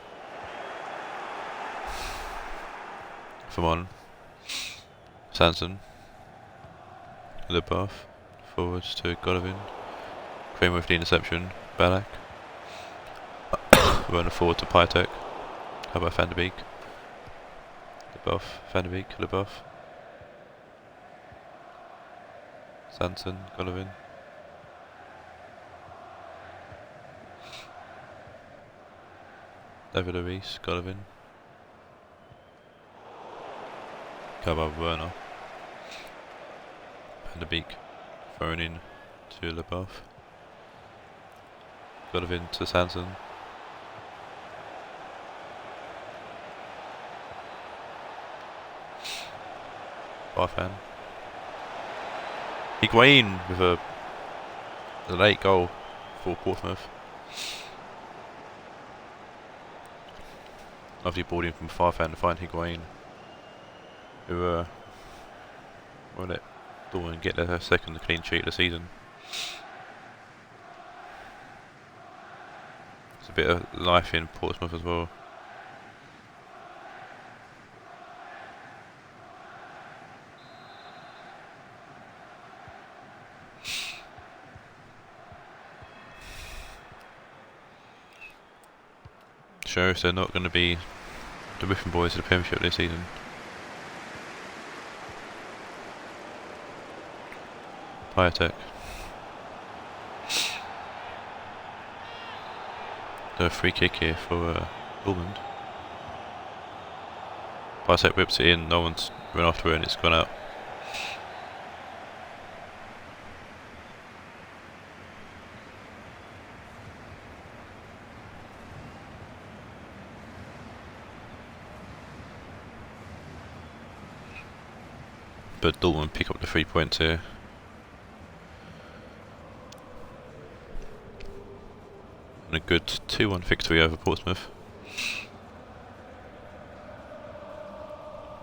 From on. Sanson. LeBuff. Forwards to Golovin. Kramer with the interception. Balak. Runner forward to Piatek. How about Van der Beek? LeBuff. Van der Beek. LeBuff. Sanson. Golovin. David Luiz, Golovin. Cover Werner. Van der Beek thrown in to LeBuff. Golovin to Sanson. Farfan. Higuain with a late goal for Portsmouth. Lovely ball in from Farfan to find Higuain, who will let Dortmund get their second clean sheet of the season. There's a bit of life in Portsmouth as well. Shows they're not going to be the whipping boys of the Premiership this season. Piatek. The free kick here for Dortmund. Piatek whips it in, no one's run after it and it's gone out. But Dortmund pick up the 3 points here. And a good 2-1 victory over Portsmouth.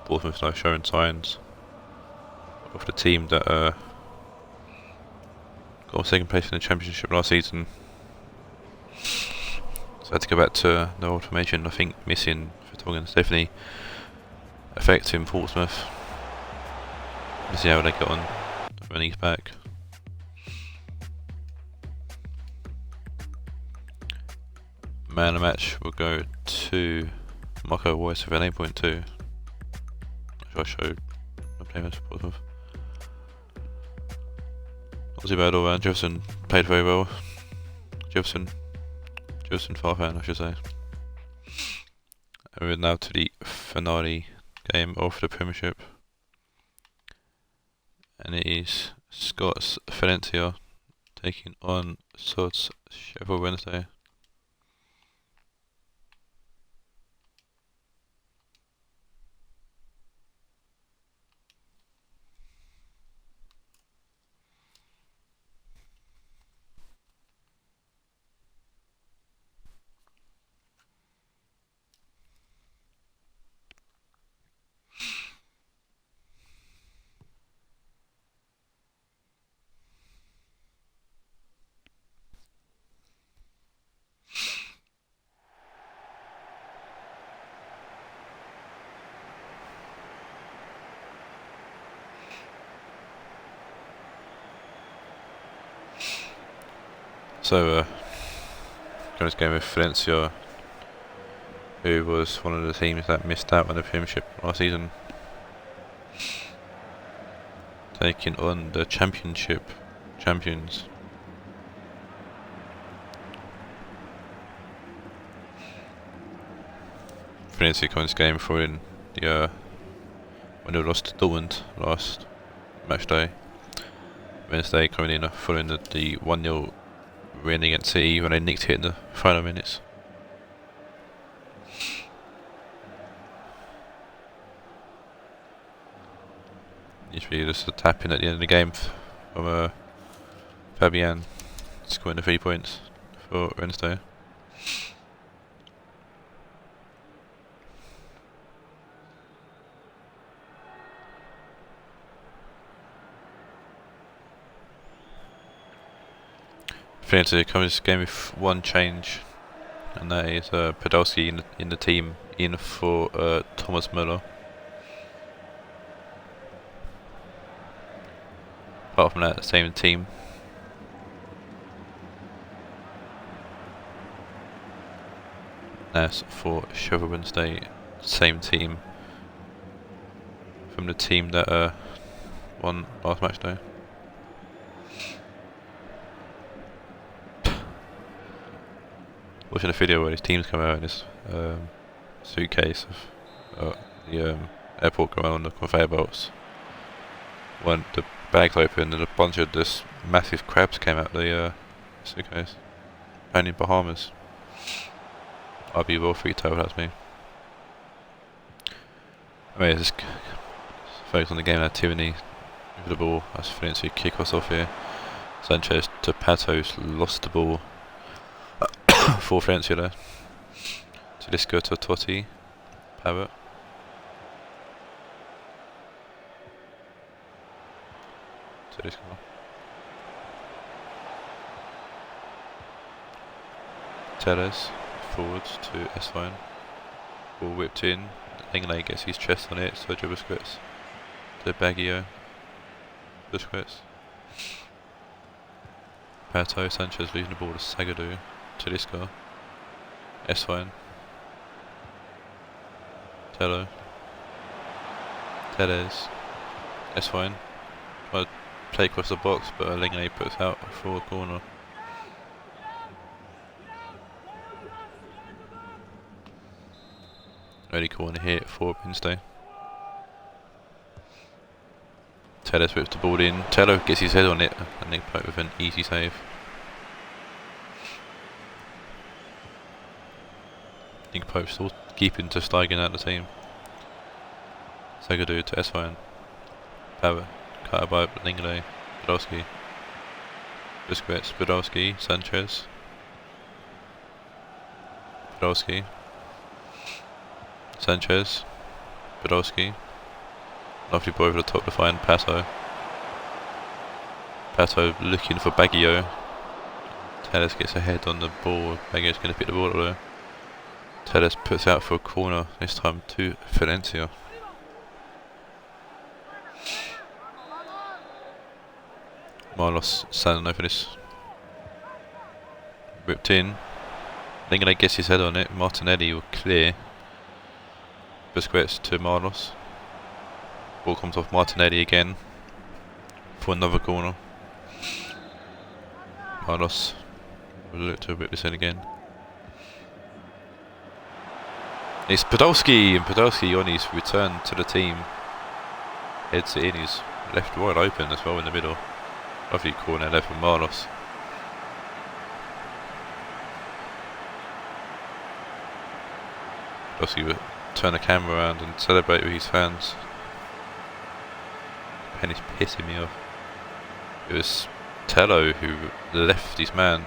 Portsmouth now showing signs of the team that got second place in the Championship last season. So I had to go back to the old formation. I think missing Vertonghen's definitely affecting Portsmouth. We'll see how they get on when he's back. Man of the match will go to Marco Royce with an 8.2. I showed the players for Portsmouth. Not too bad all round. Jefferson played very well. Jefferson Farfan, I should say. And we're now to the finale game of the Premiership. And it is Scott's Valencia taking on Sod's Sheffield Wednesday. So, going this game with Valencia, who was one of the teams that missed out on the Premiership last season, taking on the Championship champions. Valencia coming this game following the when they lost to Dortmund last match day. Wednesday coming in following the 1-0 win against City when they nicked it in the final minutes. Usually just a tap in at the end of the game from Fabian scoring the 3 points for Wednesday. Valencia coming this game with one change, and that is Podolski in the team in for Thomas Müller. Apart from that, the same team. As for Sheffield Wednesday, same team from the team that won last match day. Watching a video where his teams come out in this suitcase of the airport going on the conveyor belts. When the bags opened and a bunch of this massive crabs came out the suitcase. Apparently in Bahamas. I'd be well freaked out if that's me. I mean, just focus on the game now. Tierney with the ball. That's Valencia kick us off here. Sanchez to Patos, lost the ball. For Valencia there. Tedesco to Totti. Pavett. Tedesco. Teles forwards to Esvine. Ball whipped in. Lenglet gets his chest on it. Sergio Busquets to Baggio. Busquets. Pato. Sanchez losing the ball to Sagadu. Tedesco. Esvine. Tello. Teles. Esvine. Try to play across the box, but Lenglet puts out for a corner. Early corner here for Wednesday. Teles whips the ball in. Tello gets his head on it and Nick Pope with an easy save. Nick Pope still keeping to Steigen out the team. Sagadu to Esvine. Pavett. Cut by Lenglet. Podolski. Busquets. Podolski. Sanchez. Podolski. Sanchez. Podolski. Lovely ball over the top to find Pato. Pato looking for Baggio. Teles gets a head on the ball. Baggio's going to pick the ball up there. Teles puts out for a corner, this time to Valencia. Marlos standing over this. Whipped in. Lenglet gets his head on it. Martinelli will clear. Busquets to Marlos. Ball comes off Martinelli again for another corner. Marlos will look to whip this in again. It's Podolski, and Podolski on his return to the team heads it in. He's left wide open as well in the middle. Lovely corner there from Marlos. Podolski will turn the camera around and celebrate with his fans. Penny's pissing me off. It was Tello who left his man.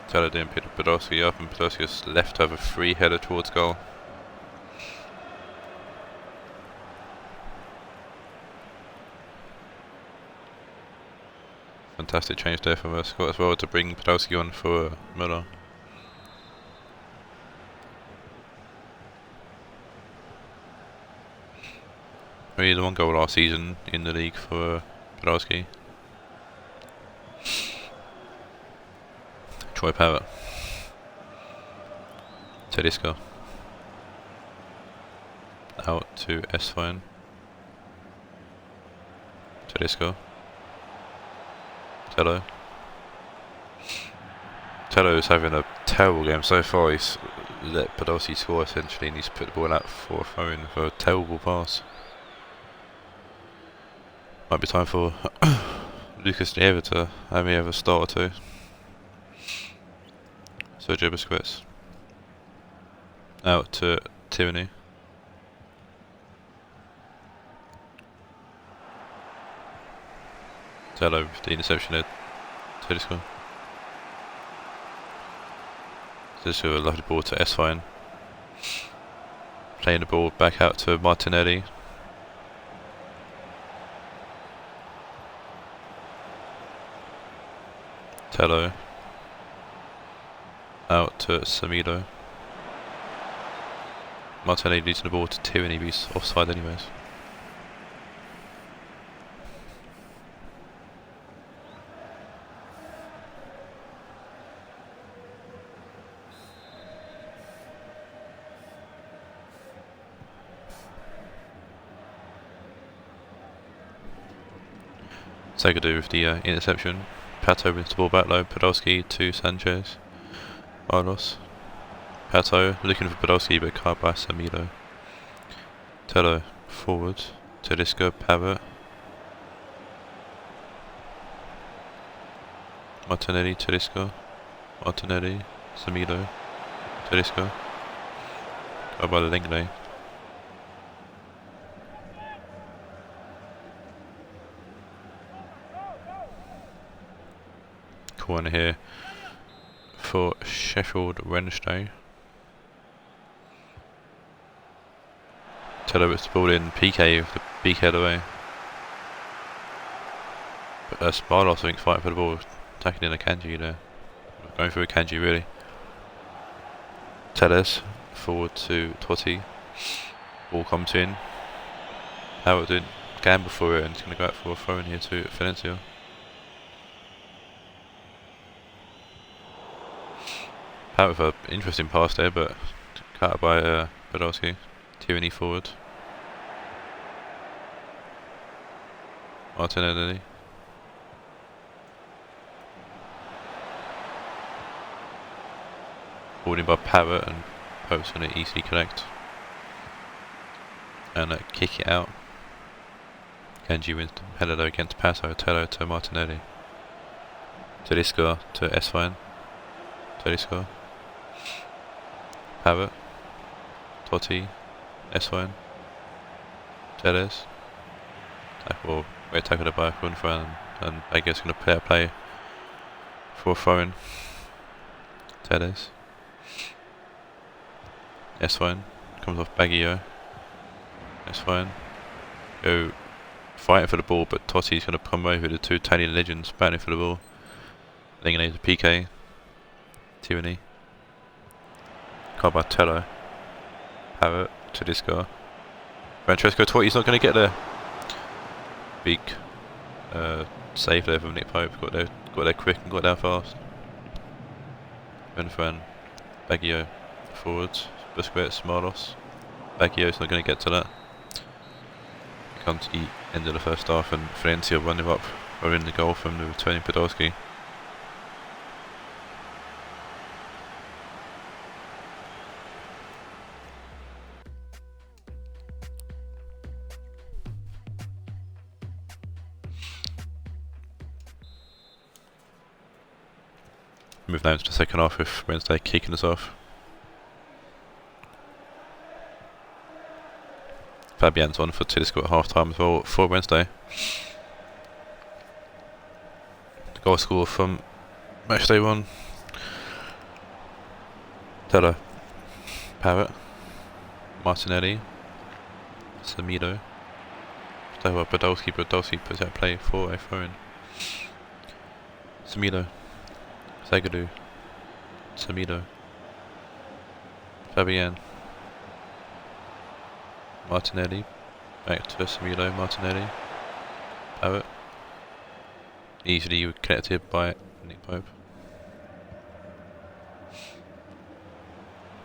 Tello didn't pick Podolski up, and Podolski was left to have a free header towards goal. Fantastic change there from Scott as well to bring Podolski on for Müller. Really, the one goal last season in the league for Podolski. Troy Parrott. Tedesco. Out to Esfine. Tedesco. Tello. Tello's having a terrible game so far. He's let Podolski score essentially, and he's put the ball out for a throw-in for a terrible pass. Might be time for Lucas Nieva to have me have a start or two. Sergio Busquets. Out to Tierney. Tello with the interception there. Tedesco. Tedesco, a lovely ball to Esfine. Playing the ball back out to Martinelli. Tello. Out to Samido. Martinelli leads the ball to Tierney, but he's offside anyways. Zagadou with the interception. Pato wins the ball back low. Podolski to Sanchez. Carlos. Pato looking for Podolski but caught by Samido. Tello forward. Tedesco, Parrott. Martinelli, Tedesco. Martinelli, Samido. Tedesco. Caught by Lengley. Corner here for Sheffield Wednesday. Tello puts the ball in. PK with the BK away. But Sparlos I think fighting for the ball, attacking in a Kanji there. Going through a Kanji really. Telles forward to Totti. Ball comes in. Howard didn't gamble for it and he's going to go out for a throw in here to Valencia. Out with an interesting pass there, but cut by Podolski. Tierney forward. Martinelli. Balled in by Parrott and Pope's going to easily connect. And kick it out. Kanji wins the Hello against Pato. Tello to Martinelli. Tedesco to Esfine. Tedesco. Parrott. Totti. Esfine. Teles. Well, we tackled it by Kunfran and I guess going to play for a throw-in. Teles. Esfine. Comes off Baggio. Esfine. Go fighting for the ball, but Totti's going to come over the two Italian legends battling for the ball. Then going to PK. Tierney. Caught by Tello. Parrott. Tedesco. Francesco Totti's not going to get there. Big save there from Nick Pope. Got there quick and got there fast. Benfran. Baggio forwards. Busquets. Marlos. Baggio's not going to get to that. Come to the end of the first half and Valencia running up or in the goal from the returning Podolski. Move now to the second half with Wednesday kicking us off. Fabian's on for Tedesco at half time as well for Wednesday. The goal score from Matchday 1. Tello. Parrott. Martinelli. Samido. Podolski puts out play for a throw-in. Samido. Zagadou. Samido. Fabian. Martinelli. Back to Samilo, Martinelli. Power. Easily connected by Nick Pope.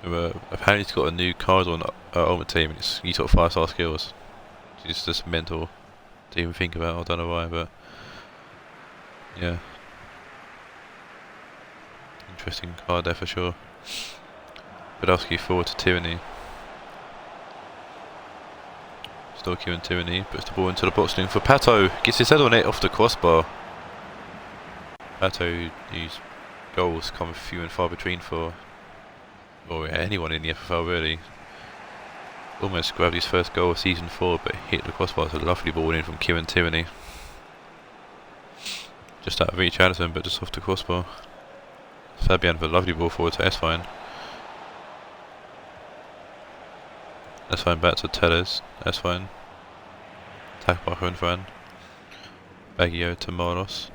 Apparently he's got a new card on Ultimate Team. He's got 5-star skills. It's just mental to even think about. I don't know why, but yeah, interesting card there for sure. Podolski forward to Tierney. Still queuing Tierney, puts the ball into the box looking for Pato. Gets his head on it off the crossbar. Pato, whose goals come few and far between for anyone in the FFL really. Almost grabbed his first goal of season 4, but hit the crossbar. It's a lovely ball in from Kieran Tierney. Just out of reach Addison, but just off the crossbar. Fabian with a lovely ball forward to Esfine. Esfine back to Tellez. Esfine. Attacked by Hunfran. Baggio to Moros.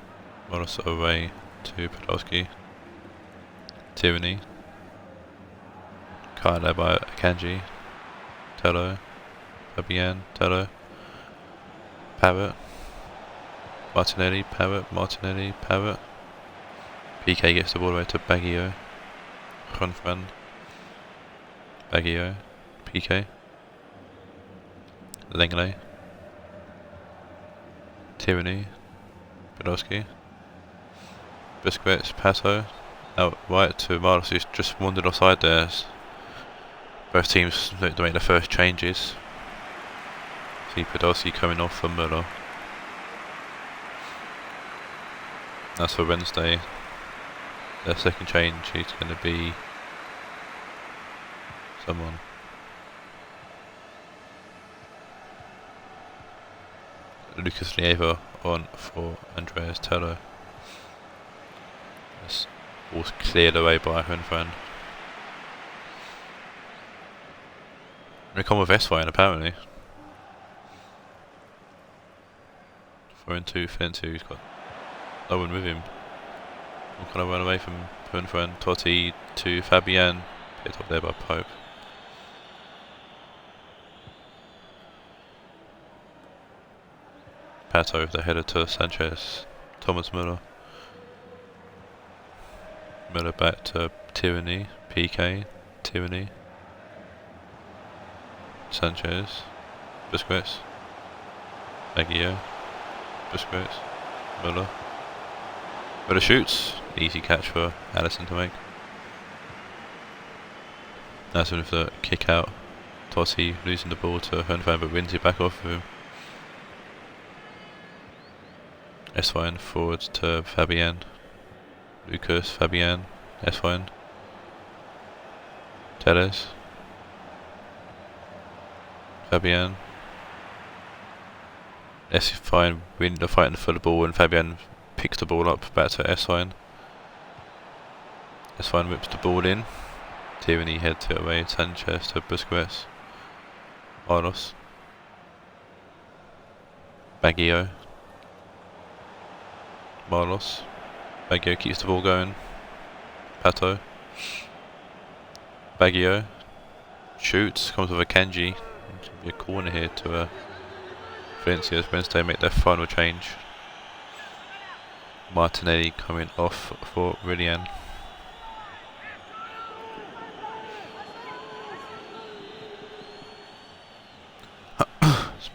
Moros away to Podolski. Tierney. Cut there by Akanji. Tello. Fabian. Tello. Parrott. Martinelli. Parrott. Martinelli. Parrott. PK gets the ball away to Baggio. Hunfran. Baggio. PK. Langley. Tierney. Podolski. Busquets. Pato. Out right to Marlos, who's just wandered offside there. Both teams look to make their first changes. See Podolski coming off for Muller. That's for Wednesday. Their second change is going to be someone. Lucas Lieva on for Andreas Tello. This ball's cleared away by Hunfran. We come with S-Fine apparently. 4-2, Fentu, he's got no one with him. All kind of run away from Hunfran. Totti to Fabian, picked up there by Pope. Pato, the header to Sanchez. Thomas Müller. Müller back to Tierney. PK. Tierney. Sanchez. Busquets. Baggio. Busquets. Müller. Müller shoots. Easy catch for Allison to make. That's with the kick out. Totti losing the ball to Hunfran but wins it back off of him. S-Fine forward to Fabian. Lucas, Fabian, S-Fine. Tellez. Fabian. S-Fine win the fighting for the ball and Fabian picks the ball up back to S-Fine. S-Fine whips the ball in. Tierney head to it away. Sanchez to Busquets. Marlos. Baggio. Marlos. Baggio keeps the ball going. Pato. Baggio. Shoots. Comes with a Kanji. Be a corner here to Valencia as Wednesday make their final change. Martinelli coming off for Rillian.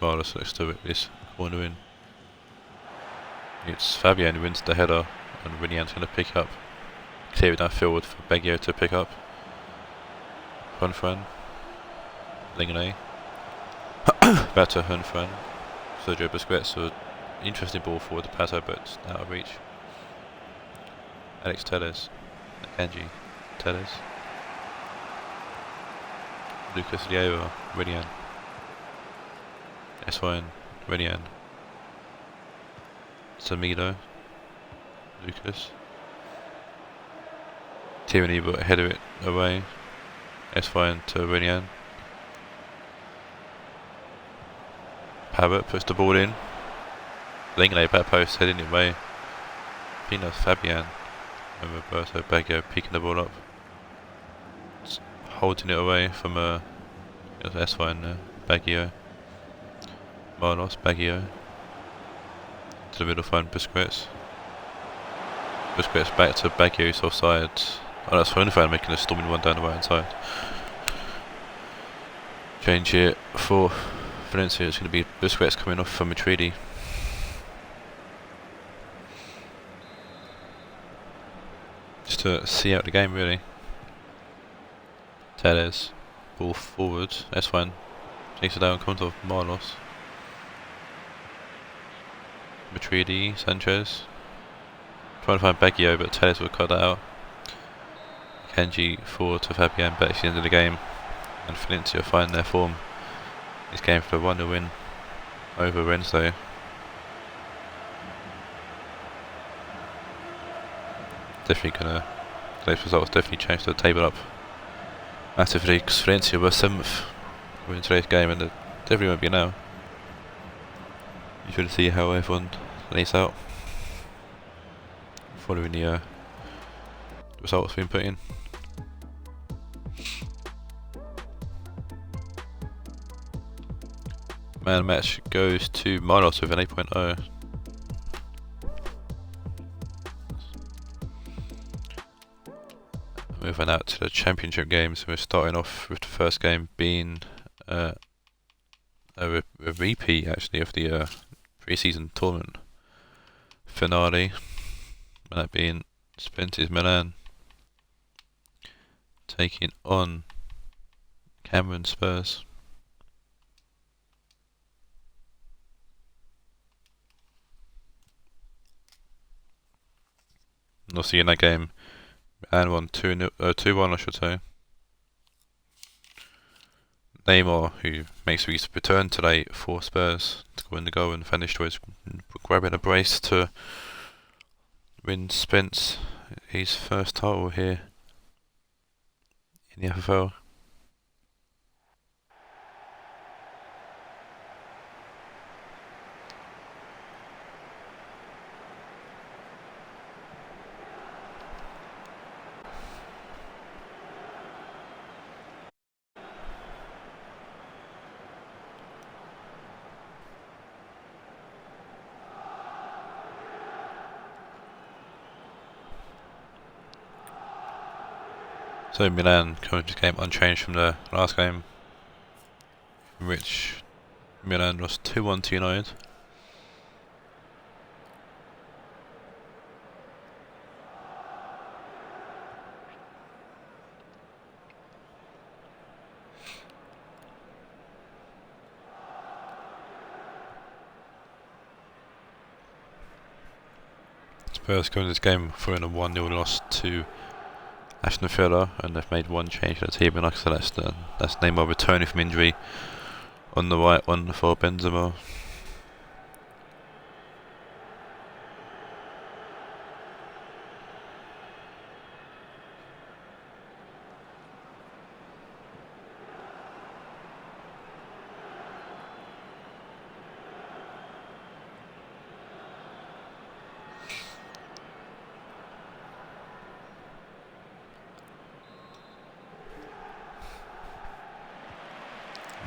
Marlos looks to whip this corner in. It's Fabian who wins the header and Rillian's going to pick up. Clear it downfield for Baggio to pick up. Hunfran. Lingley. Back to Hunfran. Sergio Busquets, so interesting ball forward to Pato but out of reach. Alex Tellez. Akanji. Tellez. Lucas Lieva. Rillian. S1. Rillian. Samilo. Lucas. Tierney but header it away. S-Fine to Rillian. Parrott puts the ball in. Lingley back post heading it away. I think that's Fabian. And Roberto Baggio picking the ball up. Just holding it away from S-Fine Baggio. Marlos, Baggio. To the middle, find Busquets. Busquets back to Baggio's offside. Oh, that's fine if I'm making a storming one down the right hand side. Change here for Valencia. It's going to be Busquets coming off from Matchday. Just to see out the game, really. Teles, ball forward. That's fine. Takes it down, comes off Marlos. Matchday, Sanchez. Trying to find Baggio, but Teles will cut that out. Kenji forward to Fabian, but it's the end of the game. And Valencia find their form. This game for a 1-0 win over Wednesday. Definitely gonna, today's results definitely change the table up massively, because Valencia were 7th in today's game, and they definitely won't be now. You should see how everyone lays out following the results being put in. Man of the match goes to Marlos with an 8.0. Moving out to the Championship games, we're starting off with the first game being a repeat actually of the pre-season tournament finale, and that being Spurs Milan taking on Cameron Spurs. And obviously in that game, Milan won 2-1 I should say. Neymar, who makes his return today for Spurs to go in the goal, and finished with grabbing a brace to win Spence his first title here in the FFL. So Milan coming to this game unchanged from the last game, in which Milan lost 2-1 to United. Spurs coming to this game following a 1-0 loss to Aston Villa, and they've made one change to the team, and like I said, that's Neymar returning from injury on the right one for Benzema.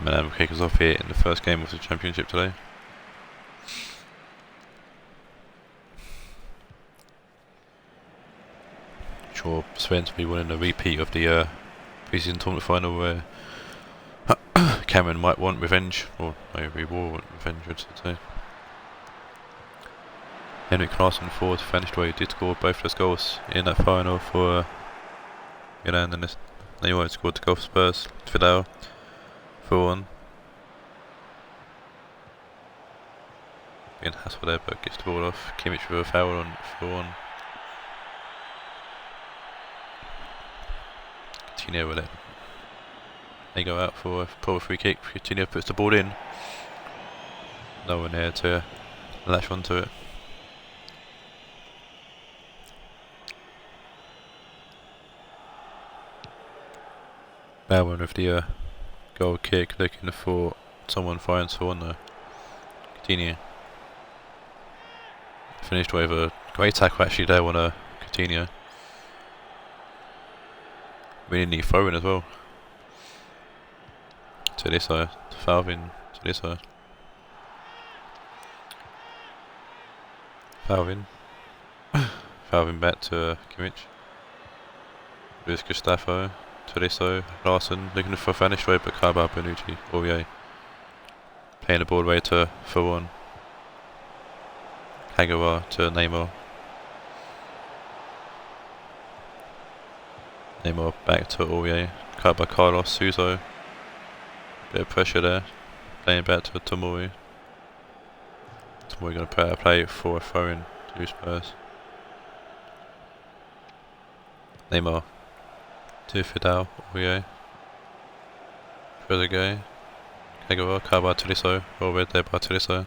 Milan will kick us off here in the first game of the Championship today. Sure, Spence will be winning a repeat of the pre-season tournament final where Cameron might want revenge, or maybe will want revenge, I should say. Henrik Larsson forward finished where he did score both those goals in that final for Milan, and Neymar scored the goal for Spurs. Vidal 4-1. Being hassled there, but gets the ball off. Kimmich with a foul on 4-1. Coutinho will let they go out for a poor free kick. Coutinho puts the ball in. No one there to latch onto it. Now one with the goal kick, looking for someone finds for one though. Coutinho finished with a great tackle actually there on Coutinho. Really neat throw in as well. To this side, Falvin to this side. Falvin. Falvin back to Kimmich. Luis Gustavo. Tolisso. Larson looking for a vanished way, but Carbar, Bonucci, Aurier. Playing the ball away to Furon. Kagawa to Neymar. Neymar back to Aurier. Cut by Carlos. Suso. Bit of pressure there. Playing back to Tomori. Tomori going to put out a play for a throw-in to Spurs. Neymar. To Fidel. Aurier. Trezeguet. Kagawa. Cut by Tolisso. All red there by Tolisso.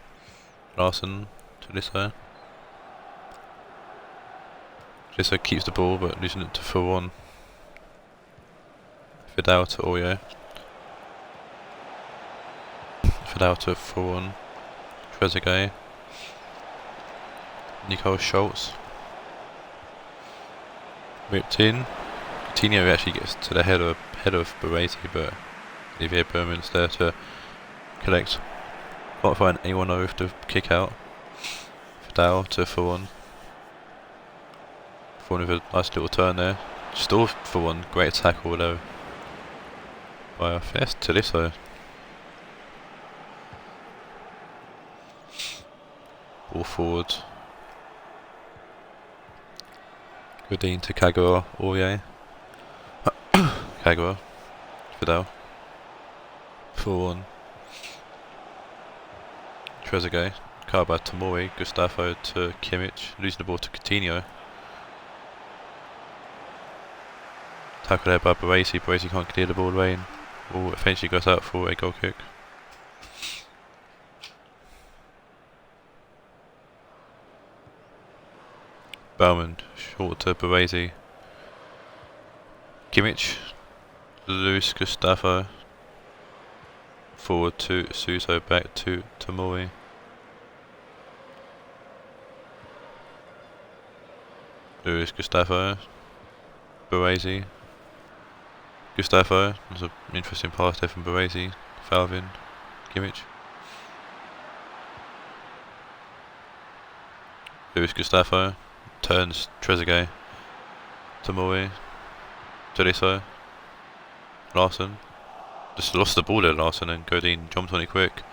Larson. Tolisso. Tolisso keeps the ball but losing it to Furon. Fidel to Aurier. Fidel to Furon. Trezeguet. Nico Schultz. Ripped in. Coutinho actually gets to the head of Baresi, but Olivier Berman's there to collect. Can't find anyone over to kick out. Fidel to Furon. Furon with a nice little turn there. Still Furon, great tackle though. By first Tolisso. Ball forward. Godin to Kagawa, Aurier. Kagawa. Fidel. Furon. Trezeguet. Carba to Tomori. Gustavo to Kimmich. Losing the ball to Coutinho. Tackle there by Baresi. Baresi can't clear the ball away and ball eventually goes out for a goal kick. Bauman short to Baresi. Kimmich. Luis Gustavo. Forward to Suso, back to Tomori. Luis Gustavo. Baresi. Gustavo. There's an interesting pass there from Baresi. Falvin. Kimmich. Luis Gustavo. Turns Trezeguet. Tomori. Tolisso. Larson. Just lost the ball there, Larson, and Godin jumped on it quick.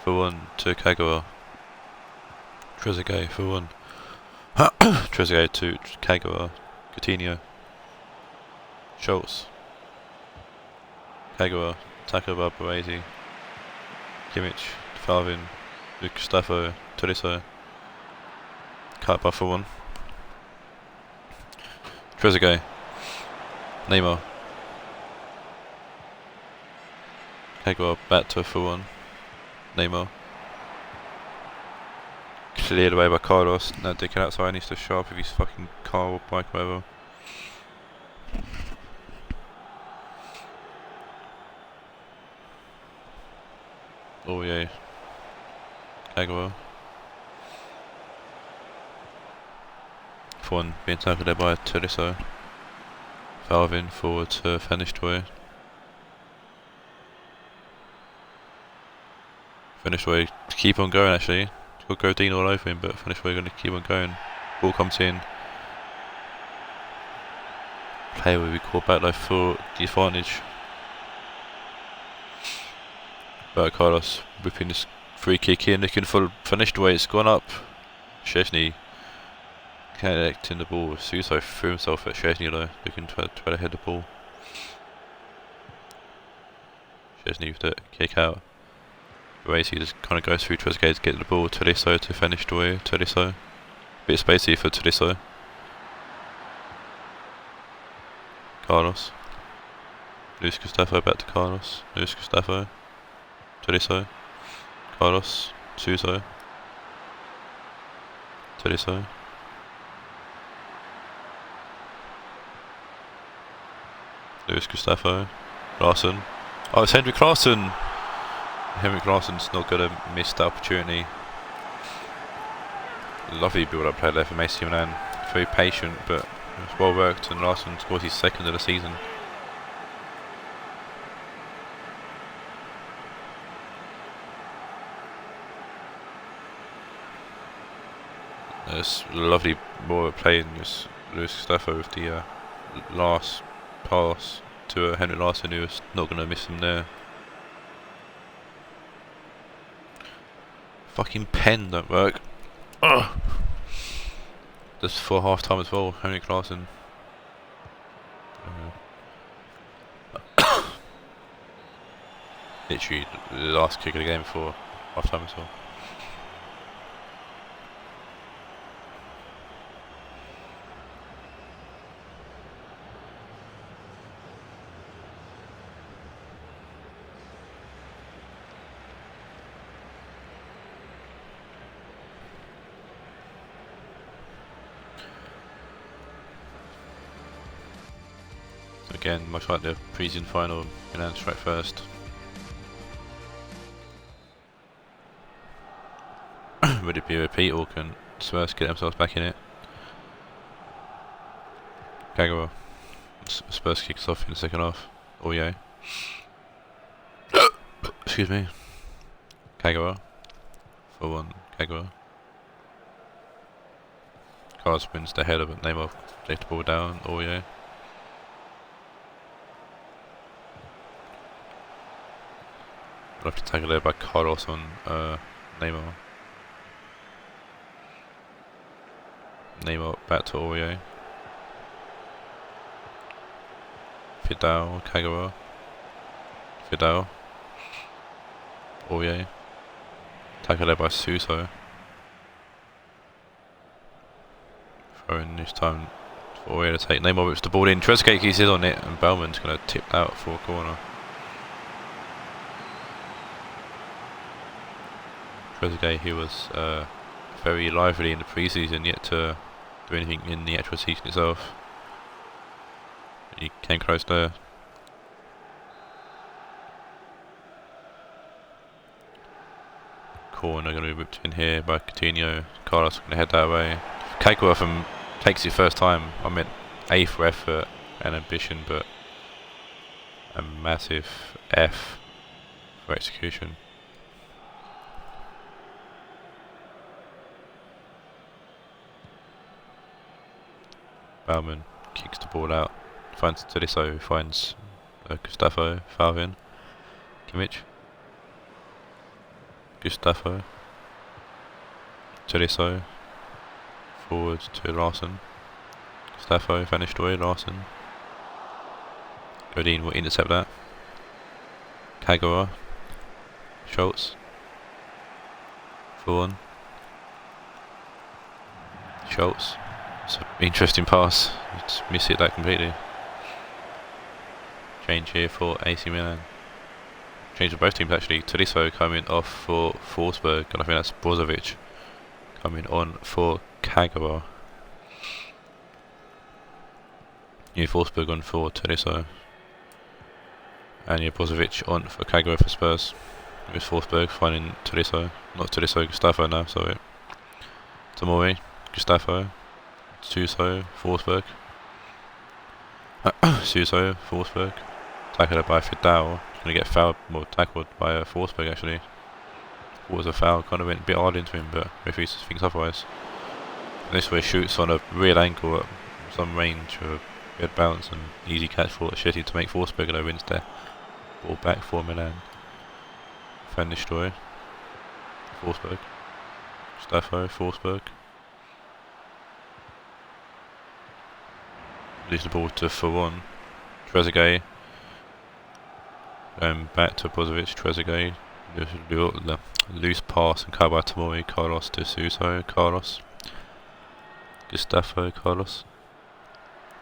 For one to Kagawa. Trezeguet for one. Trezeguet to Kagawa. Coutinho. Schultz. Kagawa. Tackle by Baresi. Kimmich. Falvin. Gustavo. Tolisso. Cut by for one. Trezeguet. Neymar. Kagawa back to for one. Neymar. Cleared away by Carlos. Now dickhead outside needs to show up with his fucking car or bike, whatever. Oh yeah. Kagawa. One being tackled there by Tolisso. Falvin forward to finished way. Finished way to keep on going actually. Got Godin all over him, but finished way going to keep on going. Ball comes in. Player will be called back though for the advantage. But Carlos whipping this free kick in, looking for finished way. It's gone up. Szczesny connecting the ball. Suso threw himself at Szczesny though, looking to try to head the ball. Szczesny with the kick out. Baresi just kind of goes through Trezeguet to get the ball. Tolisso to finish the way. Tolisso. Bit spacey for Tolisso. Carlos. Luis Gustavo back to Carlos. Luis Gustavo. Tolisso. Carlos. Suso. Tolisso. Luis Gustavo. Larson. Oh, it's Henrik Larsson! Henrik Larsson's not going to miss that opportunity. Lovely build-up play there from AC Milan. Very patient, but it's well worked, and Larsson scores his second of the season. It's lovely ball playing just Lewis Gustavo with the last pass to Henrik Larsson, who was not going to miss him there. Fucking pen don't work. Ugh. Just for half time as well, Henrik Larsson. Literally the last kick of the game before half time as well. Again, much like the pre-season final, Milan strike first. Would it be a repeat, or can Spurs get themselves back in it? Kagawa. Spurs kicks off in the second half. Oh yeah. Excuse me. Kagawa. 4-1. Kagawa. Carlos wins the header, but Neymar takes the ball down. Oh yeah. I'll have to tackle there by Carlos on Neymar. Neymar back to Aurier. Fidal, Kagawa. Fidal. Aurier. Tackle there by Suso. Throwing this time for Aurier to take. Neymar whips the ball in. Trezeguet keeps it on it, and Bellman's going to tip out for a corner. Trezeguet, he was very lively in the pre-season, yet to do anything in the actual season itself. He came close there. Corner going to be whipped in here by Coutinho. Carlos going to head that way. Kagawa takes it first time. I meant A for effort and ambition, but a massive F for execution. Bauman kicks the ball out, finds Tolisso, finds Gustavo, Falvin, Kimmich, Gustavo, Tolisso, forward to Larsson, Gustavo, Van Nistelrooy, Larsson, Godin will intercept that, Kagawa, Schultz, Vaughan, Schultz. It's an interesting pass. Just miss it that completely. Change here for AC Milan. Change for both teams actually. Tolisso coming off for Forsberg, and I think that's Brozovic coming on for Kagawa. Yeah, Forsberg on for Tolisso. And yeah, Brozovic on for Kagawa for Spurs. With Forsberg finding Tolisso. Not Tolisso, Gustavo now, sorry. Tomori, Gustavo. Suso, Forsberg. Suso, Forsberg. Tackled by Fidal. He's going to get fouled, more tackled by Forsberg actually. What was a foul? Kind of went a bit hard into him, but referee thinks otherwise. And this way shoots on a real ankle at some range with a good bounce and easy catch for Shetty to make Forsberg and wins there. Ball back for Milan. Van Nistelrooy. Forsberg. Gustavo, Forsberg. Leaves the ball to Vaughan. Trezeguet. Going back to Brozovic. Trezeguet. Loose pass and cut by Tomori. Carlos to Suso. Carlos. Gustavo. Carlos.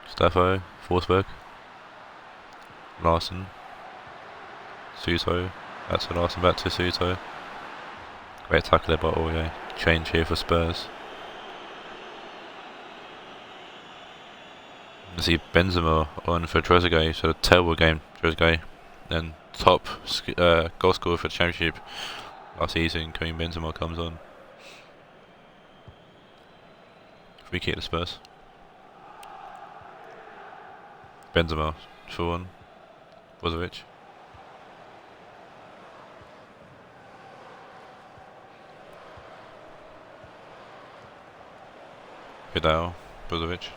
Gustavo. Forsberg. Larsson. Suso. Back to Larsson. Back to Suso. Great tackle there by Aurier. Change here for Spurs. I see Benzema on for Trezeguet, so a terrible game, Trezeguet. Then top goal scorer for the Championship last season, Karim Benzema comes on. Free kick to Spurs. Benzema, 4-1. Brozovic. Vidal, Brozovic.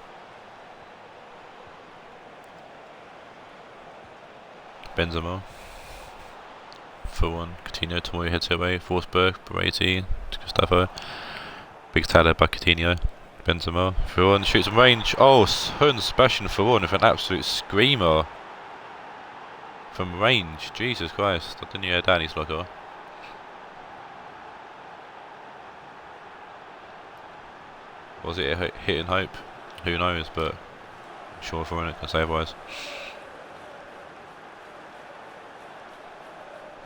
Benzema. 4-1. Coutinho, Tomori heads away. Forsberg, Baresi, Gustavo. Big Tyler by Coutinho. Benzema. 4-1. Shoots in range. Oh, Hun smashing 4-1 with an absolute screamer. From range. Jesus Christ. I didn't hear Danny's locker. Was it a hit in hope? Who knows, but I'm sure Foreigner can say otherwise.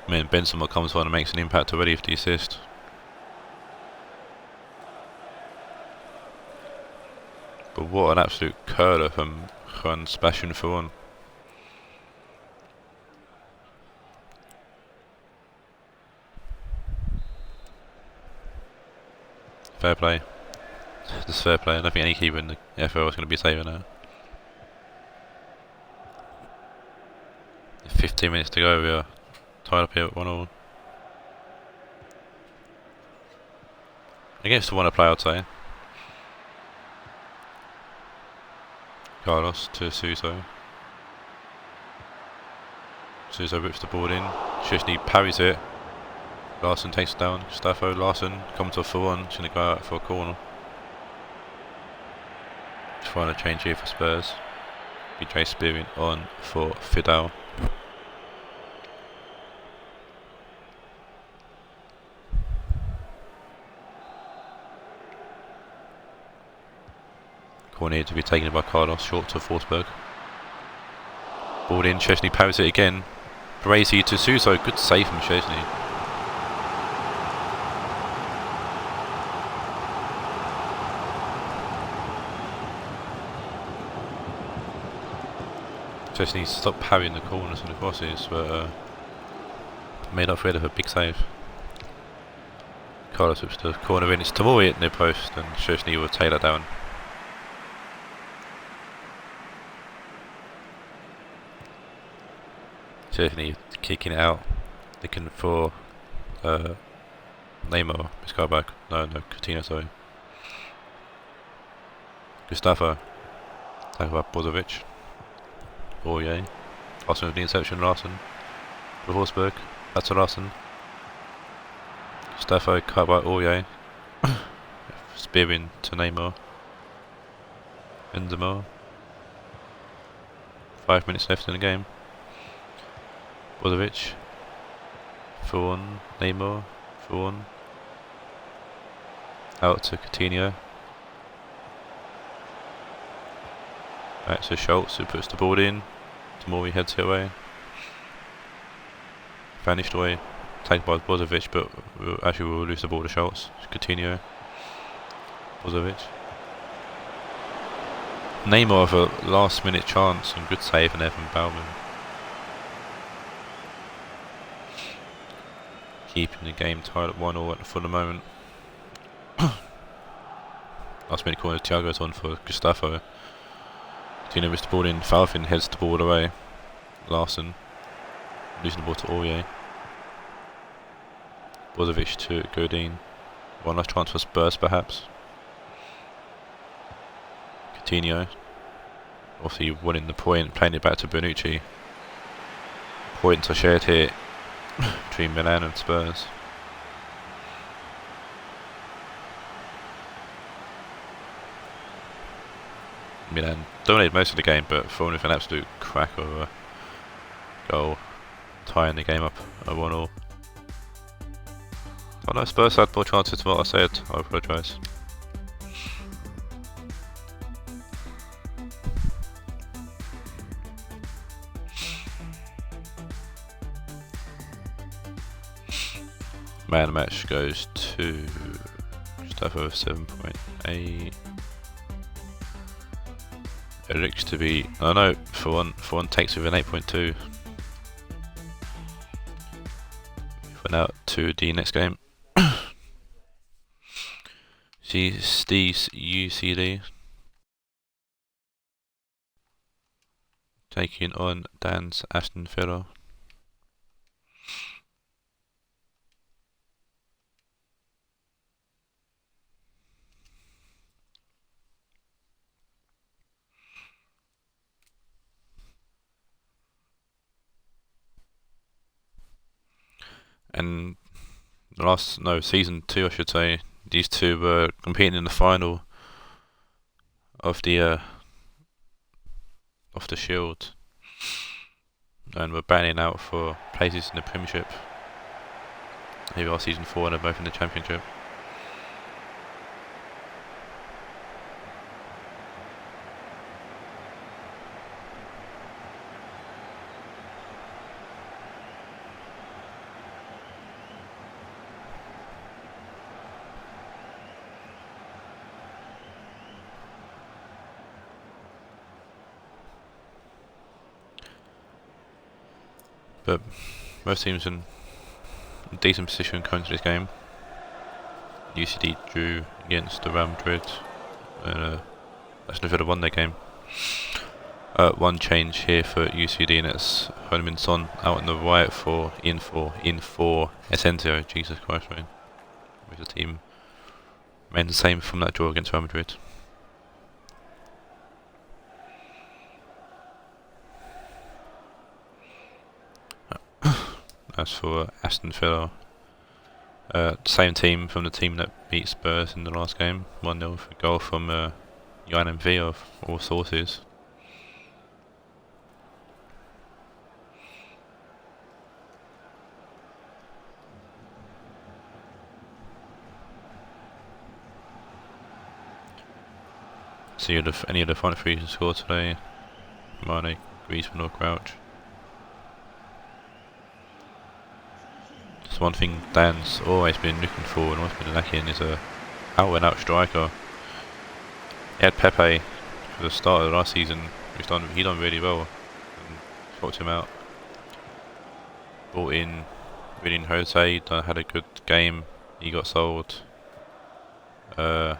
I mean, Benzema comes on and makes an impact already with the assist. But what an absolute curler from Juan Sebastian Ferron. Fair play. Just fair play. I don't think any keeper in the FFL is going to be saving that. 15 minutes to go, we are tied up here at 1-1. Against the one to play, I'd say. Carlos to Suso. Suso rips the ball in. Szczesny parries it. Larson takes it down. Gustavo Larson comes to a 4-1. He's going to go out for a corner. Trying to change here for Spurs. BJ Spearing on for Fidel. Corner here to be taken by Carlos, short to Forsberg. Ball in, Szczesny parries it again. Baresi to Suso, good save from Szczesny. Szczesny stopped parrying the corners and the crosses, but made up for it with a big save. Carlos whips the corner in, it's Tomori at near post, and Szczesny will take that down. Szczesny kicking it out, looking for Neymar, his car back. No, Coutinho, sorry. Gustavo, taken by Brozovic. Oh yeah. Larson with the interception, Larson. For Forsberg, that's a Larson. Gustavo cut by Aurier. Spearing to Neymar. Benzema. 5 minutes left in the game. Brozovic. 4-1. Neymar. 4-1. Out to Coutinho. Back to Schultz, who puts the ball in. Tomori heads it away. Vanished away. Taken by Brozovic, but we'll lose the ball to Schultz. Coutinho. Brozovic. Neymar with a last minute chance and good save and Evan Bauman. Keeping the game tied at 1-1 for the moment. Last minute corner, Thiago's on for Gustavo. Coutinho missed the ball in, Falfin heads the ball away. Larson losing the ball to Aurier. Brozovic to Godin. One last chance for Spurs perhaps. Coutinho obviously winning the point, playing it back to Bonucci. Points are shared here between Milan and Spurs. Milan dominated most of the game, but falling with an absolute crack of a goal, tying the game up at 1-1. Oh no, Spurs had more chances than what I said. I apologise. Man of the match goes to Gustavo 7.8. It looks to be, oh no, for one takes with an 8.2. For now to the next game. Steve's UCD taking on Dan's Aston Villa. and season 2 I should say, these two were competing in the final of the Shield, and were battling out for places in the Premiership. Here we are, season 4, and they're both in the Championship. But most teams in a decent position coming to this game. UCD drew against the Real Madrid, and Aston Villa won their game. One change here for UCD, and it's Heung-min Son out on the right in for Asensio. Jesus Christ, man. With the team remained the same from that draw against Real Madrid. As for Aston Villa, same team from the team that beat Spurs in the last game, 1-0 for a goal from Johan MV of all sources. See if any of the front three can score today. Mane, Griezmann or Crouch. One thing Dan's always been looking for and always been lacking is a out-and-out striker. He had Pepe for the start of the last season, he done really well, and swapped him out. Brought in Jose, had a good game, he got sold. Had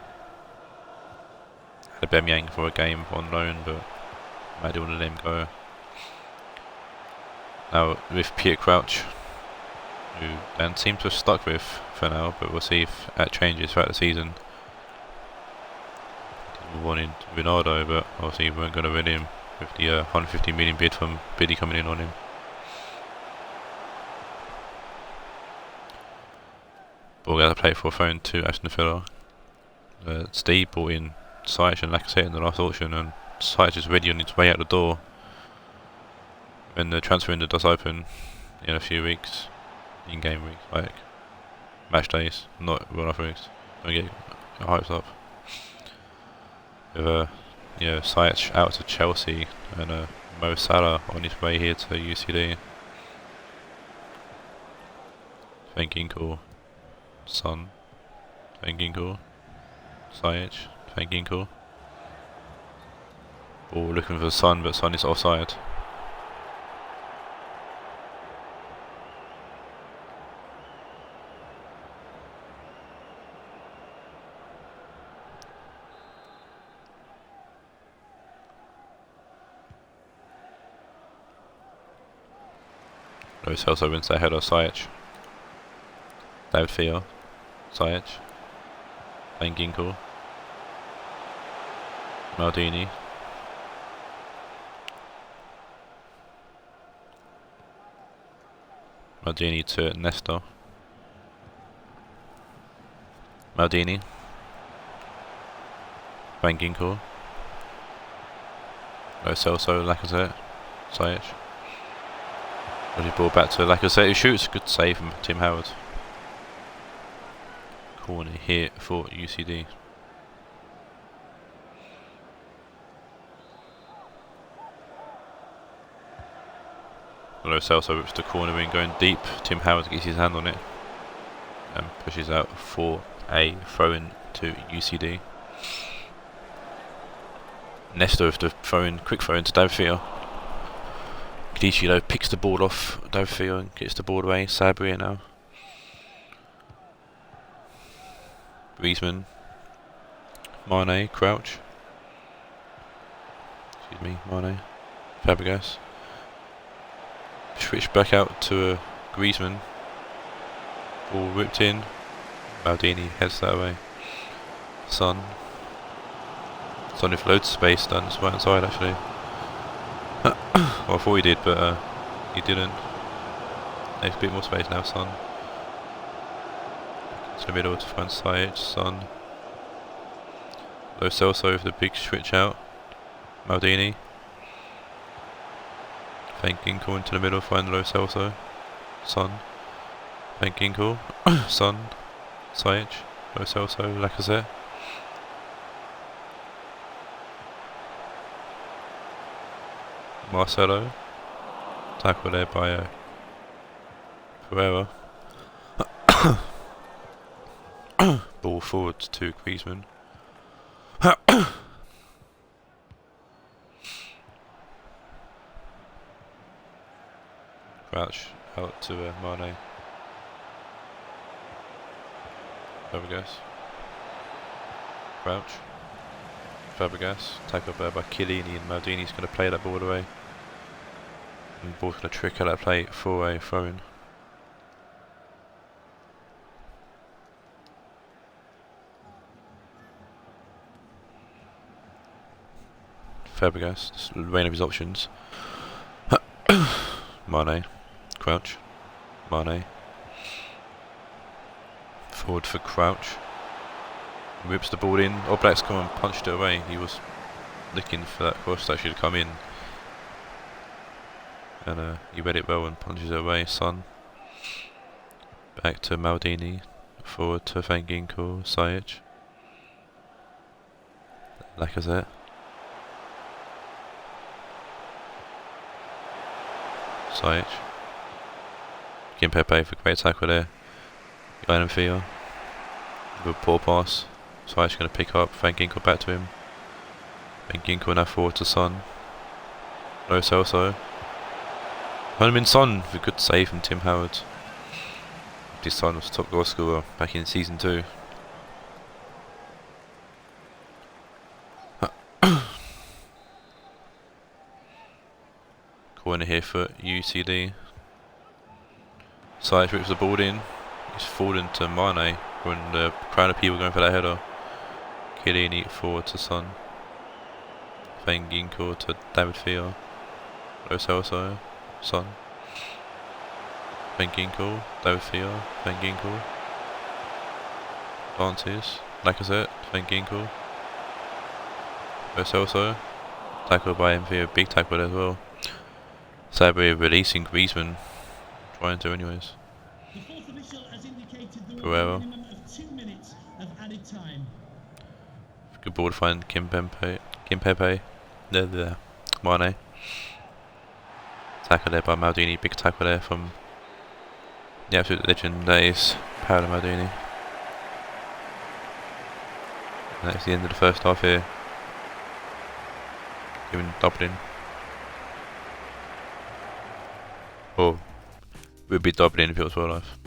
a Bemyang for a game on loan, but I didn't want to let him go. Now with Peter Crouch, who Dan seems to have stuck with for now, but we'll see if that changes throughout the season. We wanted Ronaldo, but obviously we weren't going to win him with the 150 million bid from Biddy coming in on him. But we're going to play for a phone to Aston Villa. Steve brought in Ziyech and Lacazette in the last auction, and Ziyech is ready on his way out the door when the transfer window does open in a few weeks. In-game weeks, like match days, not one-off weeks. Don't get your hypes up. With Ziyech out to Chelsea and Mo Salah on his way here to UCD. Van Ginkel, Son, Van Ginkel, Ziyech, Van Ginkel. Ball looking for Son, but Son is offside. Lo Celso wins that header, Ziyech. David Theo, Ziyech. Van Ginkel. Maldini. Maldini to Nesta. Maldini. Van Ginkel. Lo Celso, Lacazette. Ziyech. He ball back to Lacazette, who shoots. Good save from Tim Howard. Corner here for UCD. Lo Celso whips the corner in, going deep. Tim Howard gets his hand on it and pushes out for a throw-in to UCD. Nesta with the quick throw-in to David Theo. Clichy though picks the ball off David Theo and gets the ball away. Sabri now. Griezmann. Mane, Crouch. Excuse me, Mane. Fabregas. Switch back out to Griezmann. Ball whipped in. Maldini heads that way. Son with loads of space down his right side actually. Well, I thought he did, but he didn't. There's a bit more space now, Son. the middle to find Sajic, Son. Lo Celso with the big switch out. Maldini. Van Ginkel into the middle, find Lo Celso. Son. Van Ginkel. Son. Sajic. Lo Celso. Lacazette. Marcelo. Tackle there by Pereira. Ball forward to Griezmann. Crouch out to Mane. Fabregas. Crouch. Fabregas. Tackled by Chiellini, and Maldini's going to play that ball away. And the ball's going to trick out that play for a throw-in. Fabregas, just the reign of his options. Mane. Crouch. Mane. Forward for Crouch. Whips the ball in. Oblak's come and punched it away. He was looking for that cross that should come in. And he read it well and punches it away. Son. Back to Maldini. Forward to Van Ginkel. Sajic. Lacazette. Sajic. Kimpembe for a great tackle there. Guiding Theo. Good poor pass. Sajic going to pick up. Van Ginkel back to him. Van Ginkel now forward to Son. Lo Celso. Heung-min Son with a good save from Tim Howard. This Son was top goal scorer back in season 2. Corner here for UCD. Sajic rips the ball in. He's fallen to Mane when the crowd of people going for that header. Chiellini forward to Son. Van Ginkel to David Theo. Lo Celso. Son. Van Ginkel. David Theo. Van Ginkel. Dantes. Lacazette. Van Ginkel. Lo Celso. Tackled by Theo. Big tackle there as well. Sabri releasing Griezmann. Trying to anyways. Pereira. Good ball to find Kimpembe. There. Mane. Tackle there by Maldini. Big tackle there from the absolute legend that is Paolo Maldini. And that's the end of the first half here. Giving Dublin. Or would be Dublin if it was real life.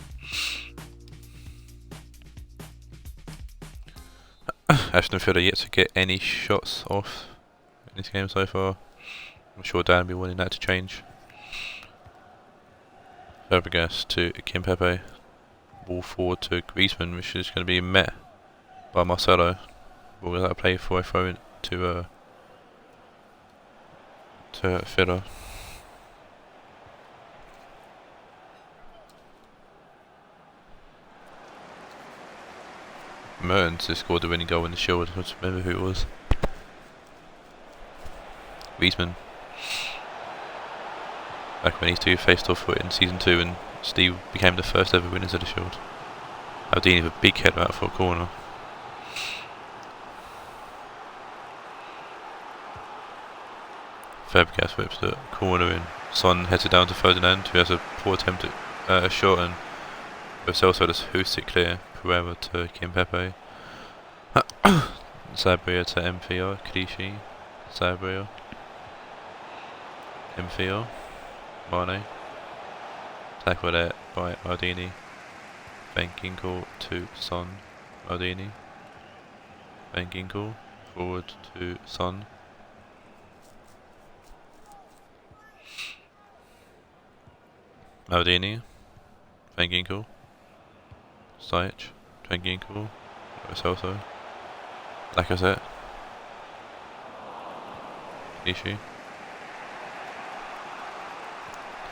Aston Villa yet to get any shots off in this game so far. I'm sure Dan will be wanting that to change. Fabregas to Kimpembe. Ball forward to Griezmann, which is going to be met by Marcelo. Ball without play for a throw to Villa. Mertens just scored the winning goal in the Shield. I don't remember who it was. Griezmann. Back when these two faced off in season 2 and Steve became the first ever winners of the Shield. Aldini with a big header out for a corner. Fabregas whips the corner in. Son heads it down to Ferdinand, who has a poor attempt at a shot, and Lo Celso just hoosts it clear. Pereira to Kimpembe. Sabria to MVR. Clichy. Sabria. MVR. Mane. Tackle there by Maldini. Van Ginkel to Son. Maldini. Van Ginkel. Forward to Son. Maldini. Van Ginkel. Sajic, Van Ginkel, Lo Celso, Lacazette, Clichy,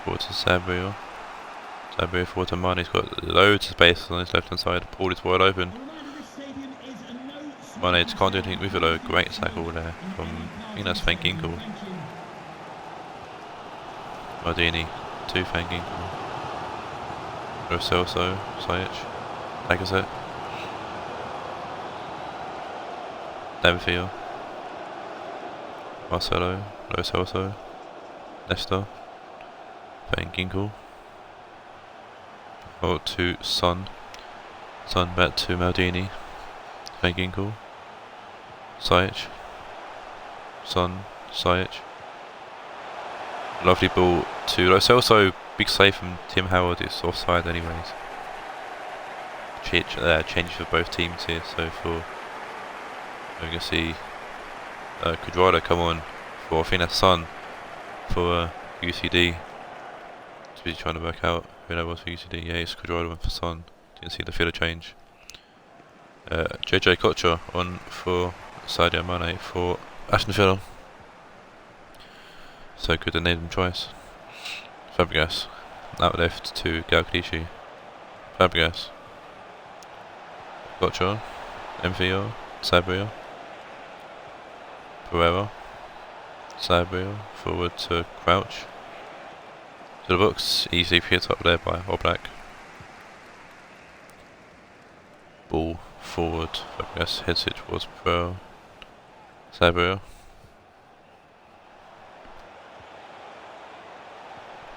forward to Sabrio, Sabria forward to Mane. He's got loads of space on his left hand side. Paul is wide open. Mane just can't do anything with it though. Great tackle there from, I think that's Van Ginkel. Maldini to Van Ginkel. Lo Celso, Sajic, Lacazette. David Villa. Marcelo, Lo Celso, Nesta, Van Ginkel. Oh, to Son. Son back to Maldini. Van Ginkel. Sajic. Son, Sajic. Lovely ball to Lo Celso. Big save from Tim Howard. It's offside anyways. Change for both teams here. So for, we're going to see Cuadrado come on for, I think that's Son for UCD. To be trying to work out who that was for UCD. Yeah, it's Cuadrado went for Son. Didn't see the fielder change. JJ Kocher on for Sadio Mane for Aston Villa. So good to name them twice. Fabregas out left to Galkadici. Fabregas. Kocher. MVO. Sabria. Pereira. Sabria forward to Crouch. To the box, easily picked up there by Oblak. Ball forward, Fabregas heads it towards Pereira. Sabria.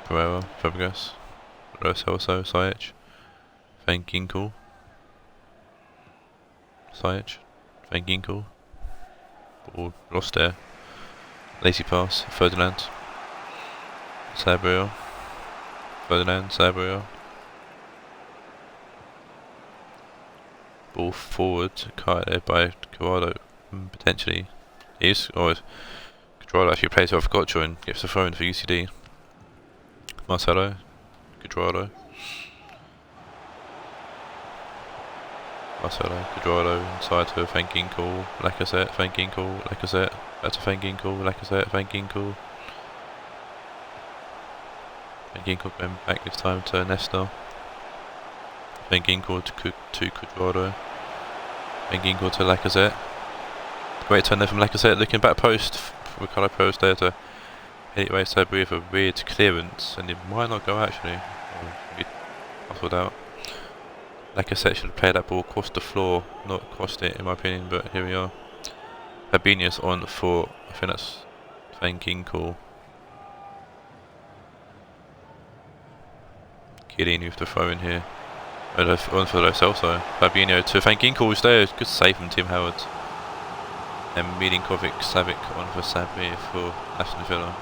Pereira, Fabregas. Lo Celso, Sajic. Van Ginkel. Sajic. Van Ginkel. Ball lost there. Lazy pass, Ferdinand. Sabria. Ferdinand, Sabria. Ball forward, caught there by Cuadrado. Potentially. Cuadrado actually plays off Kocher and gets the throw in for UCD. Marcelo. Cuadrado. Marcelo, Cuadrado inside to Van Ginkel, Lacazette, Van Ginkel, Lacazette, back to Van Ginkel, Lacazette, Van Ginkel. Van Ginkel going back this time to Nesta. Van Ginkel to Cuadrado. Van Ginkel to Lacazette. Great turn there from Lacazette, looking back post, Ricardo post there to hit it away Sabri with a weird clearance, and it might not go actually. Be muscled out. Lacazette should have played that ball across the floor, not crossed it in my opinion, but here we are. Fabinho's on for, I think that's Van Ginkel. Chiellini with the throw in here. On for Lo Celso. Fabinho to Van Ginkel who's there. Good save from Tim Howard. And Milinkovic Savic on for Sabri for Aston Villa.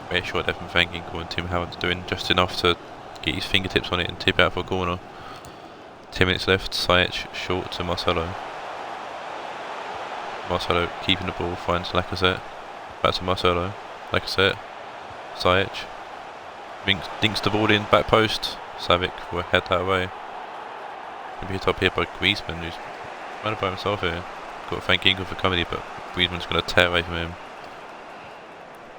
Very short there from Van Ginkel, and Tim Howard doing just enough to get his fingertips on it and tip out for a corner. 10 minutes left, Sajic short to Marcelo. Marcelo keeping the ball, finds Lacazette. Back to Marcelo. Lacazette. Sajic. Dinks the ball in, back post. Savic will head that away. He'll be hit up here by Griezmann, who's running by himself here. Got Van Ginkel for comedy, but Griezmann's going to tear away from him.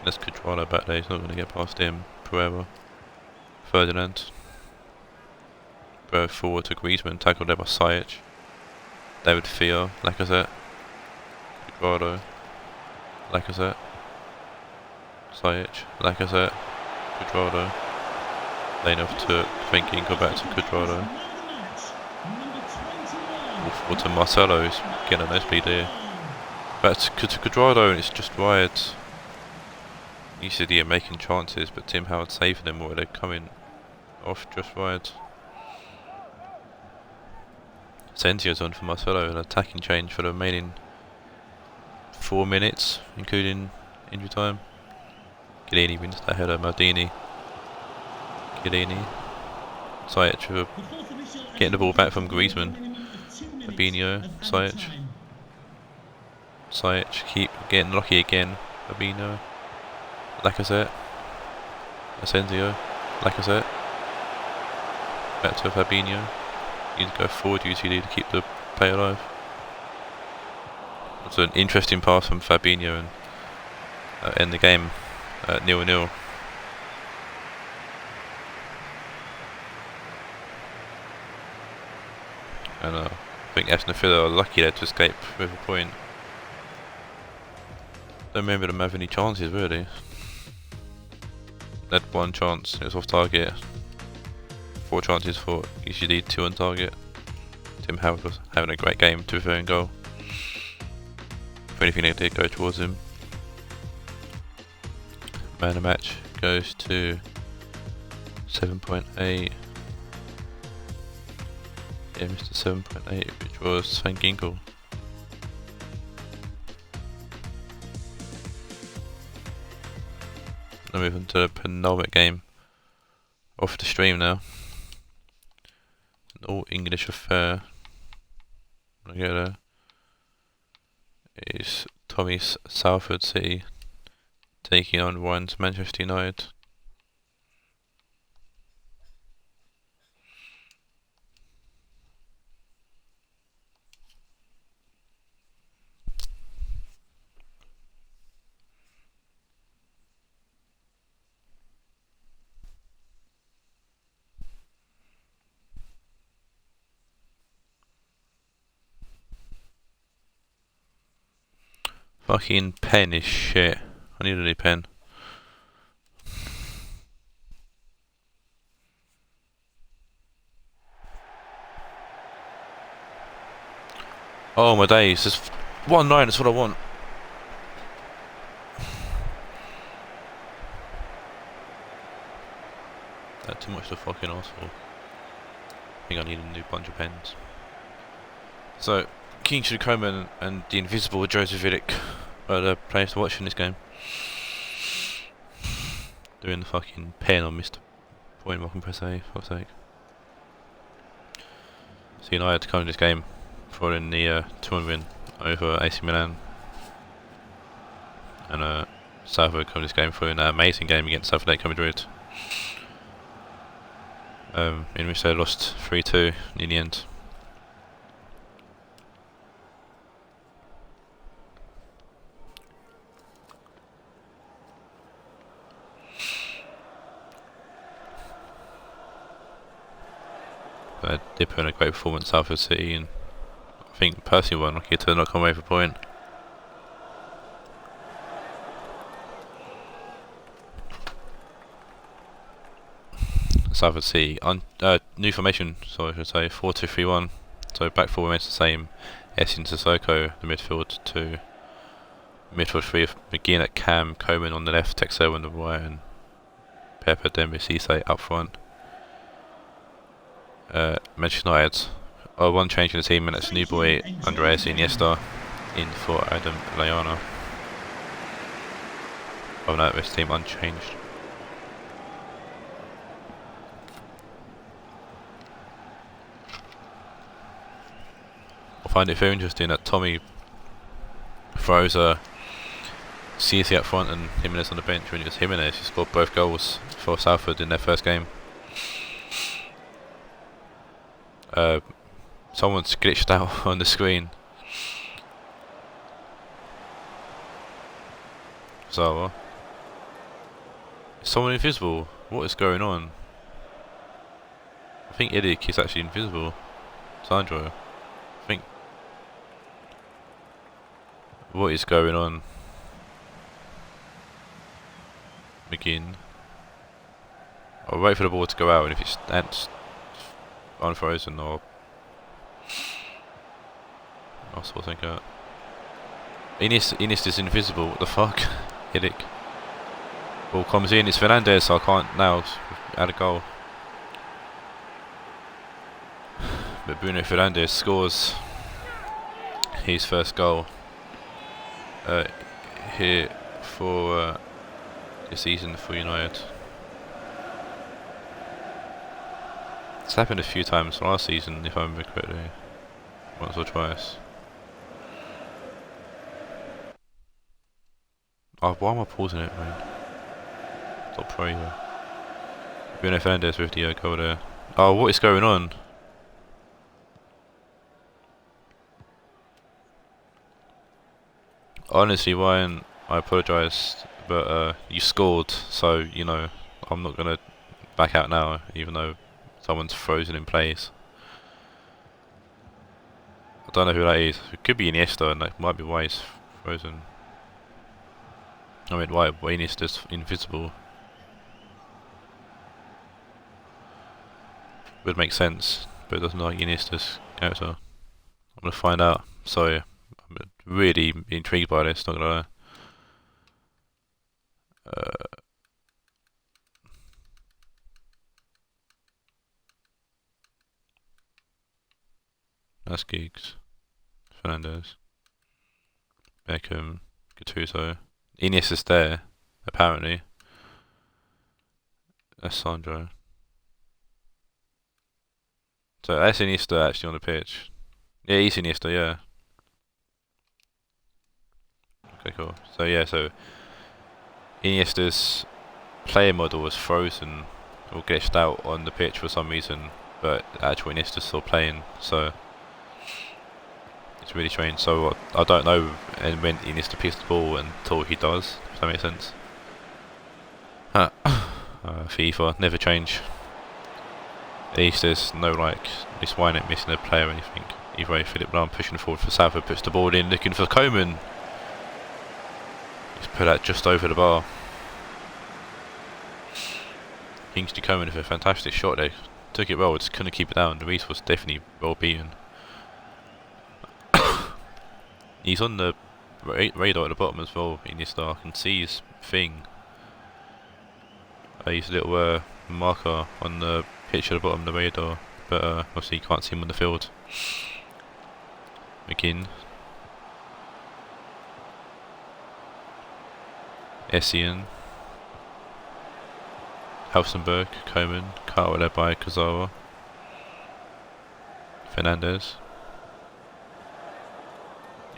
That's Cuadrado back there, he's not going to get past him. Pereira. Ferdinand. Pereira forward to Griezmann, tackled there by Sajic. David Villa, Lacazette. Cuadrado. Lacazette. Sajic. Lacazette. Cuadrado. Lane off to Van Ginkel, back to Cuadrado. Forward to Marcelo, who's getting a nosebleed here. Back to Cuadrado, and it's just wide. UCD are making chances, but Tim Howard saving them, or they're coming off just wide. Senzio's on for Marcelo, an attacking change for the remaining 4 minutes, including injury time. Chiellini wins that header, Maldini. Chiellini. Sajic getting the ball back from Griezmann. Fabinho, Sajic. Sajic keep getting lucky again. Fabinho. Lacazette. Asensio. Lacazette. Back to Fabinho. Need to go forward UCD to keep the play alive. It's an interesting pass from Fabinho and end the game at 0-0. And I think Aston Villa are lucky there to escape with a point. Don't remember them have any chances really. They had one chance, it was off target. 4 chances for usually 2 on target. Tim Howard was having a great game to be fair in goal. If anything they did go towards him. Man of the match goes to 7.8. Yeah, Mr. 7.8, which was Sven Ginkel. Now moving to the penultimate game off the stream now. An all English affair. When I get there, is Tommy's Salford City taking on Ryan's Manchester United. Fucking pen is shit. I need a new pen. Oh my days, just 1-9, that's what I want. That's too much to fucking ask for. I think I need a new bunch of pens. So, Kingsley Coman and the invisible Joseph Vidic are the players to watch in this game. Doing the fucking pen on Mr. Point Mark and press A, for fuck's sake. So United to come in this game following the 2-1 win over AC Milan. And Salford come in this game following an amazing game against Atletico Madrid. In which they lost 3-2 in the end. But they put in a great performance, Salford City, and I think personally we're lucky to not come away with a point. Salford City, new formation, so I should say, 4-2-3-1. So back four remains the same. Essien Sissoko, the midfield, to midfield three of McGinn at Cam, Coman on the left, Texel on the right, and Pepe Dembele up front. Manchester United, one change in the team, and that's new boy Andreas Iniesta in for Adam Lallana. Oh no, this team unchanged. I find it very interesting that Tommy throws CC up front and Jimenez on the bench when it was Jimenez who scored both goals for Salford in their first game. Someone's glitched out on the screen. So, is someone invisible? What is going on? I think Idik is actually invisible. Sandro. I think. What is going on? McGinn. I'll wait for the ball to go out, and if it's unfrozen or I'll sort of think out. Ines is invisible, what the fuck? Idik. Ball comes in, it's Fernandez, so I can't now add a goal. But Bruno Fernandes scores his first goal here for this season for United. It's happened a few times last season, if I remember correctly. Once or twice. Oh, why am I pausing it, man? Stop praying. Bruno Fernandes with the goal there. Oh, what is going on? Honestly, Ryan, I apologise, but you scored, so, you know, I'm not going to back out now, even though someone's frozen in place. don't know who that is. It could be Iniesta, and that might be why he's frozen. I mean, why Iniesta's invisible. Would make sense, but it doesn't like Iniesta's character. I'm gonna find out. So I'm really intrigued by this, not gonna lie. That's Giggs, Fernandez, Beckham, Gattuso. Iniesta's there, apparently. That's Sandro. So that's Iniesta actually on the pitch. Yeah, he's Iniesta, yeah. Okay, cool. So yeah, so Iniesta's player model was frozen or glitched out on the pitch for some reason, but actual Iniesta's still playing, so it's really strange. So I don't know when Iniesta picks the ball until he does, if that makes sense. FIFA, never change. At least there's no like this wine ain't missing a player or anything. Either way, Philip Lahm pushing forward for Salford, puts the ball in, looking for Coman. He's put that just over the bar. Kingsley Coman with a fantastic shot there. Took it well, just couldn't keep it down. Reece was definitely well beaten. He's on the radar at the bottom as well, Iniesta. I can see his thing. His little marker on the pitch at the bottom of the radar, but obviously you can't see him on the field. McGinn. Essien. Helsingborg, Coman, Carter led by Kazawa. Fernandez.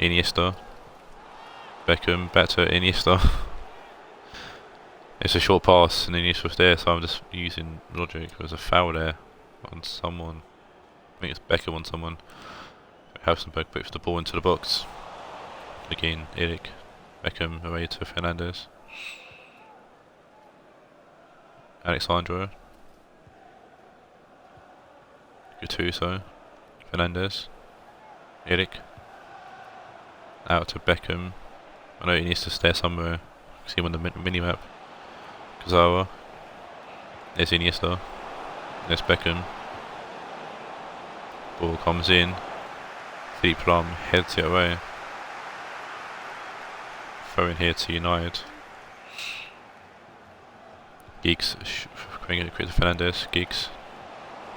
Iniesta. Beckham, back to Iniesta. It's a short pass and Iniesta was there, so I'm just using logic. There's a foul there on someone. I think it's Beckham on someone. Helsingborg puts the ball into the box. Again, Eric. Beckham away to Fernandez. Alexandro. Gattuso. Fernandez. Eric. Out to Beckham. I know he needs to stay somewhere. See him on the mini-map. Kazawa. There's Iniesta. There's Beckham. Ball comes in. Philippe Lahm heads it away. Throw in here to United. Giggs. Bring it quick to Fernandez. Giggs.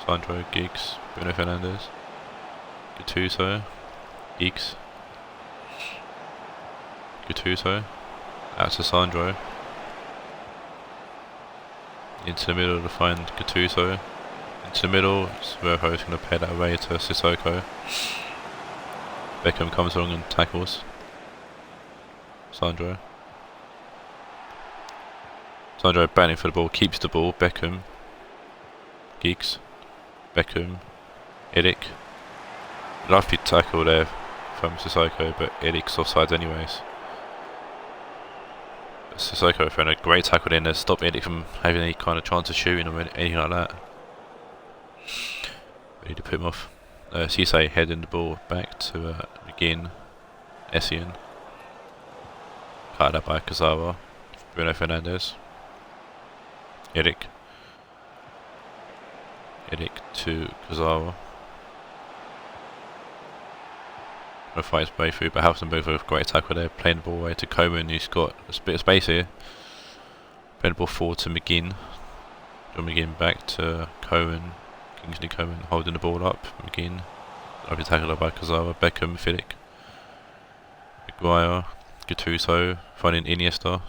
Sandro. Giggs. Bruno Fernandez. Gattuso. Giggs. Gattuso. Out to Sandro. Into the middle to find Gattuso. Into the middle, Sverho is going to pay that away to Sissoko. Beckham comes along and tackles. Sandro. Sandro batting for the ball, keeps the ball. Beckham. Giggs. Beckham. Eric. Lovely tackle there from Sissoko, but Eric's offside anyways. Sissoko throwing a great tackle in there, stop Eric from having any kind of chance of shooting or anything like that. Ready to put him off. Cisse heading the ball back to McGinn. Essien. Cut out by Kazawa. Bruno Fernandez. Eric. Eric to Kazawa. Trying to fight his way through, but Helsingborg with a great tackle there, playing the ball away to Coman, who's got a bit of space here. Playing the ball forward to McGinn. John McGinn back to Coman. Kingsley Coman holding the ball up. McGinn. Lovely tackle by Kazawa. Beckham, Fidik. Maguire. Gattuso. Finding Iniesta.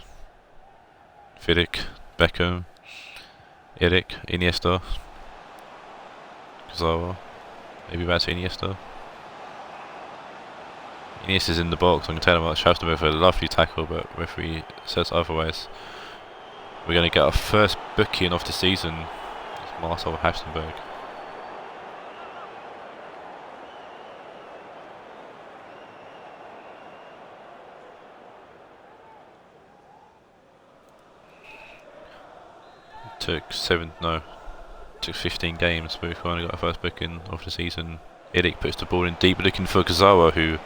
Fidik. Beckham. Eric. Iniesta. Kazawa. Maybe back to Iniesta. Iniesta's in the box. I'm going to tell him about Schaffner for a lovely tackle, but referee says otherwise. We're going to get our first booking of the season. It's Marcel Hafstenberg. Took 15 games, but we've finally got our first booking of the season. Eric puts the ball in deep, looking for Kazawa, who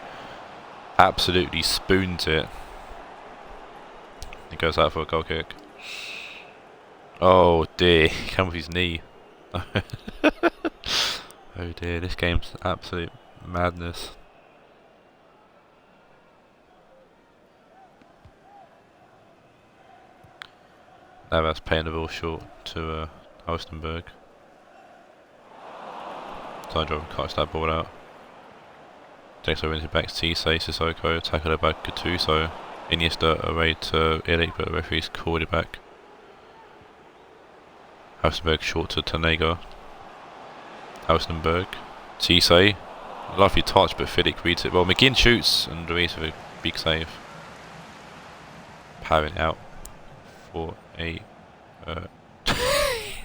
absolutely spoons it. He goes out for a goal kick. Oh dear, he came with his knee. Oh dear, this game's absolute madness. Navas paying the ball short to Halstenberg. Sandro cuts that ball out. Takes over into back to Cisse, Sissoko, tackled by Gattuso. Iniesta away to Eric, but the referee's called it back. Halstenberg short to Tanega. Halstenberg. Cisse. Lovely touch, but Fidik reads it well. McGinn shoots, and Luis with a big save. Powering out for a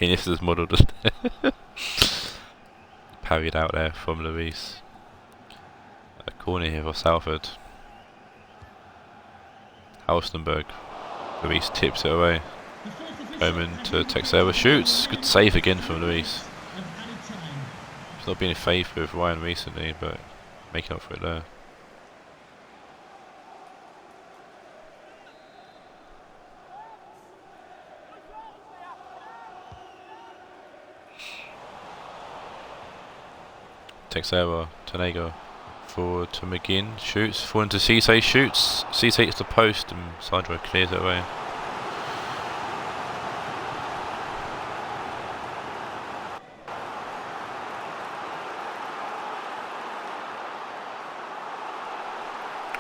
Iniesta's model just parried out there from Luis. A corner here for Salford. Halstenberg. Luis tips it away. Coman to Texera, shoots. Good save again from Luis. He's not been in favour with Ryan recently, but making up for it there. Texera, Tanega, forward to McGinn, shoots, forward to Cisse, shoots. Cisse hits the post and Sandro clears it away.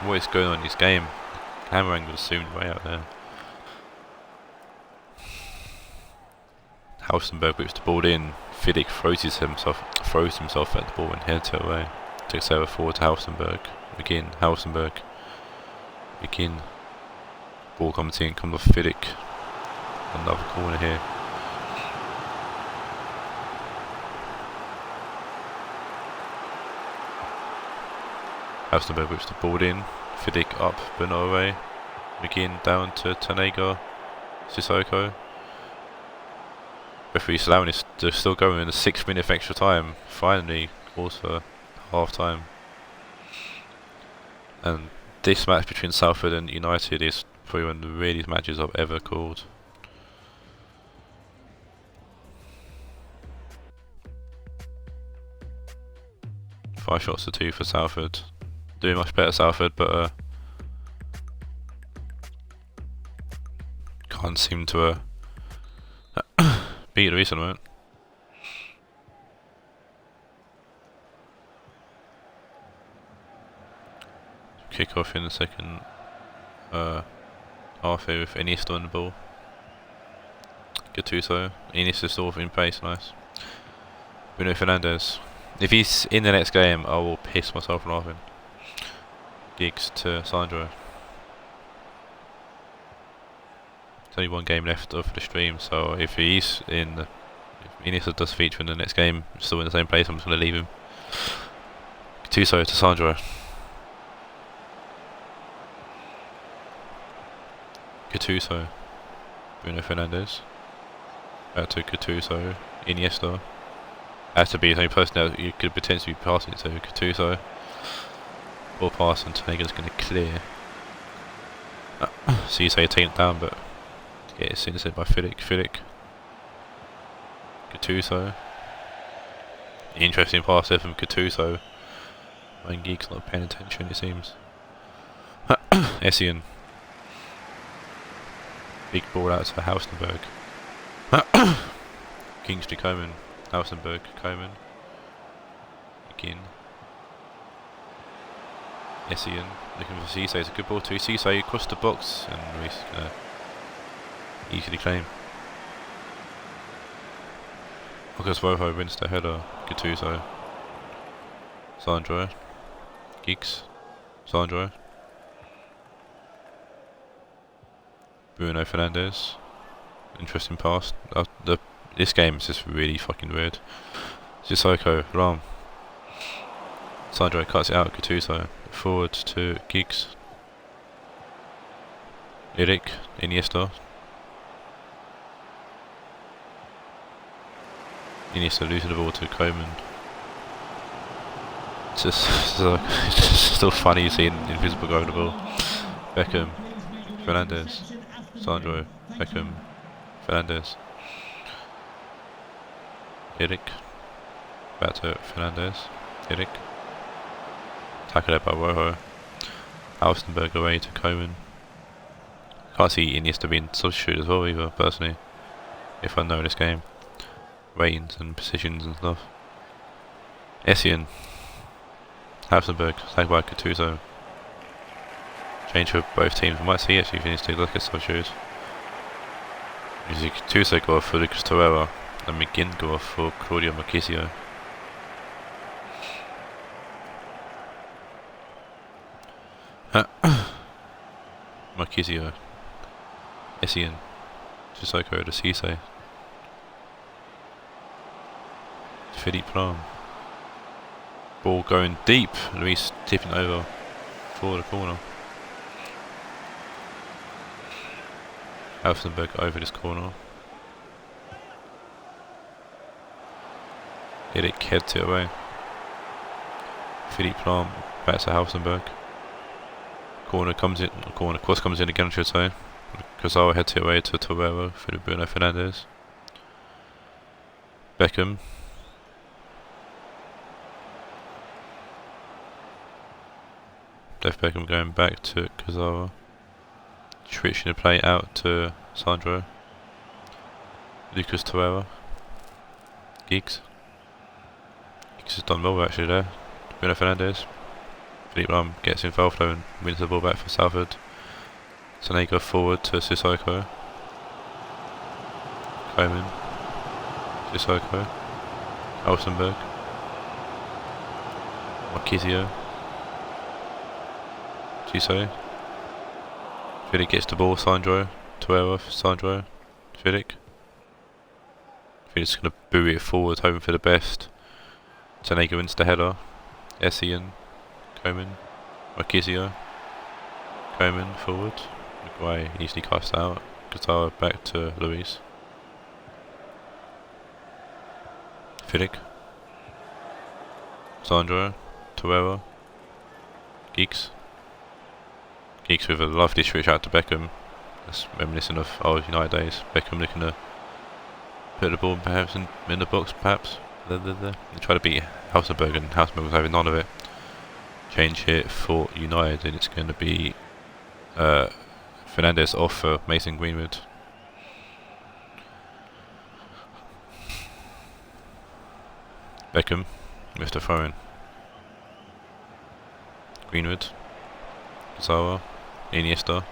What is going on in this game? Camera angle zoomed way out there. Halstenberg whips the ball in. Fidik throws himself at the ball and heads it away. Takes over forward to Halstenberg. McGinn, Halstenberg. McGinn. Ball comes in, comes off Fidik. Another corner here. Halstenberg whips the ball in. Fidik up, but not away. McGinn down to Tanega. Sissoko. Referee's allowing this to still go in the 6 minute of extra time. Finally calls for half time. And this match between Salford and United is probably one of the really matches I've ever called. Five shots to 2 for Salford. Doing much better Salford, but can't seem to beat the recent moment. Kick off in the second half here with Iniesta on the ball. Gattuso. Iniesta still in pace, nice. Bruno Fernandes. If he's in the next game, I will piss myself laughing. Giggs to Sandro. There's only one game left of the stream, so if he's in, if Iniesta does feature in the next game, still in the same place, I'm just going to leave him. Gattuso to Sandro. Gattuso. Bruno Fernandes. Back to Gattuso. Iniesta. Has to be the only person that you could potentially be passing it to. Gattuso. Ball pass and Tanega's going to clear. Cisse taking it down, but it's intercepted by Fidik. Gattuso. Interesting pass there from Gattuso. And Geek's not paying attention, it seems. Essien. Big ball out to Halstenberg. Kingsley Coman. Halstenberg, Coman. Again. Essien looking for Cisse. It's a good ball to Cisse across the box, and Luis gonna easily claim. Lucas Rojo wins the header. Gattuso. Sandro. Giggs. Sandro. Bruno Fernandes. Interesting pass. This game is just really fucking weird. Sissoko, Ram. Sandro cuts it out, Gattuso. Forward to Giggs. Eric, Iniesta. Iniesta losing the ball to Coman. it's just still funny seeing Invisible go over the ball. Beckham, Fernandes, Sandro, Beckham, Fernandes, Eric, back to Fernandes, Eric, tackled out by Rojo, Alstenberg away to Coman. Can't see Iniesta being substitute as well either, personally, if I know this game. Ratings and positions and stuff. Essien, Alstenberg, tagged by Gattuso. Change for both teams. We might see actually if he needs to look at substitutes. Gattuso go off for Lucas Torreira and McGinn go off for Claudio Marchisio. Marchisio, Essien, Sissoko to Cisse, Philippe Lahm. Ball going deep, Luis tipping over for the corner. Alstenberg over this corner. Eric heads it away. Philippe Lahm back to Alstenberg. Corner comes in, cross comes in again, I should say. Kurzawa heads it away to Torreira for Bruno Fernandes. Beckham. Def Beckham going back to Kurzawa. Switching the play out to Sandro. Lucas Torreira. Giggs. Giggs has done well actually there. Bruno Fernandes. Philippe Lahm gets involved though and wins the ball back for Salford. Sonego forward to Sissoko. Coman. Sissoko. Alstenberg. Marchisio. Cisse. Fidic gets the ball, Sandro. Torreira for Sandro. Fidic. Fidic's going to buoy it forward, hoping for the best. Sonego wins the header. Essien. Coman, Marchisio, Coman forward, Maguire easily cast out, Guitar back to Luis. Fidic, Sandro, Torreira, Giggs. Giggs with a lovely switch out to Beckham. That's reminiscent of old United days. Beckham looking to put the ball perhaps in the box, perhaps. They try to beat Hausenberg and Hausenberg was having none of it. Change here for United and it's going to be Fernandes off for Mason Greenwood. Beckham with the throw in. Greenwood. Zawa. Iniesta.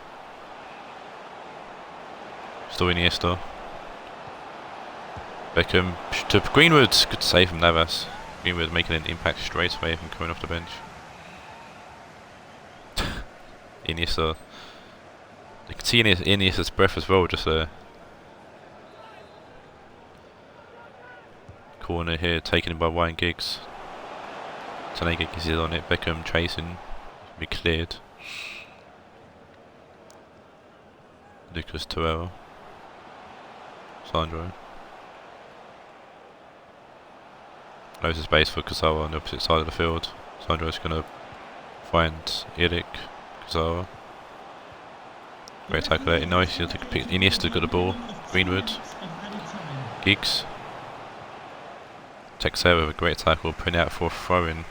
Still Iniesta. Beckham to Greenwood. Good save from Navas. Greenwood making an impact straight away from coming off the bench. Iniesta. You can see Iniesta's breath as well, just there. Corner here, taken in by Ryan Giggs. Sonego gets his on it, Beckham chasing, be cleared. Lucas Torreira. Sandro. Loads of space for Kurzawa on the opposite side of the field. Sandro's going to find Eric. Kurzawa. Great tackle there. Nice. Iniesta got the ball. Greenwood. Giggs. Texera with a great tackle. Putting out for a throw in.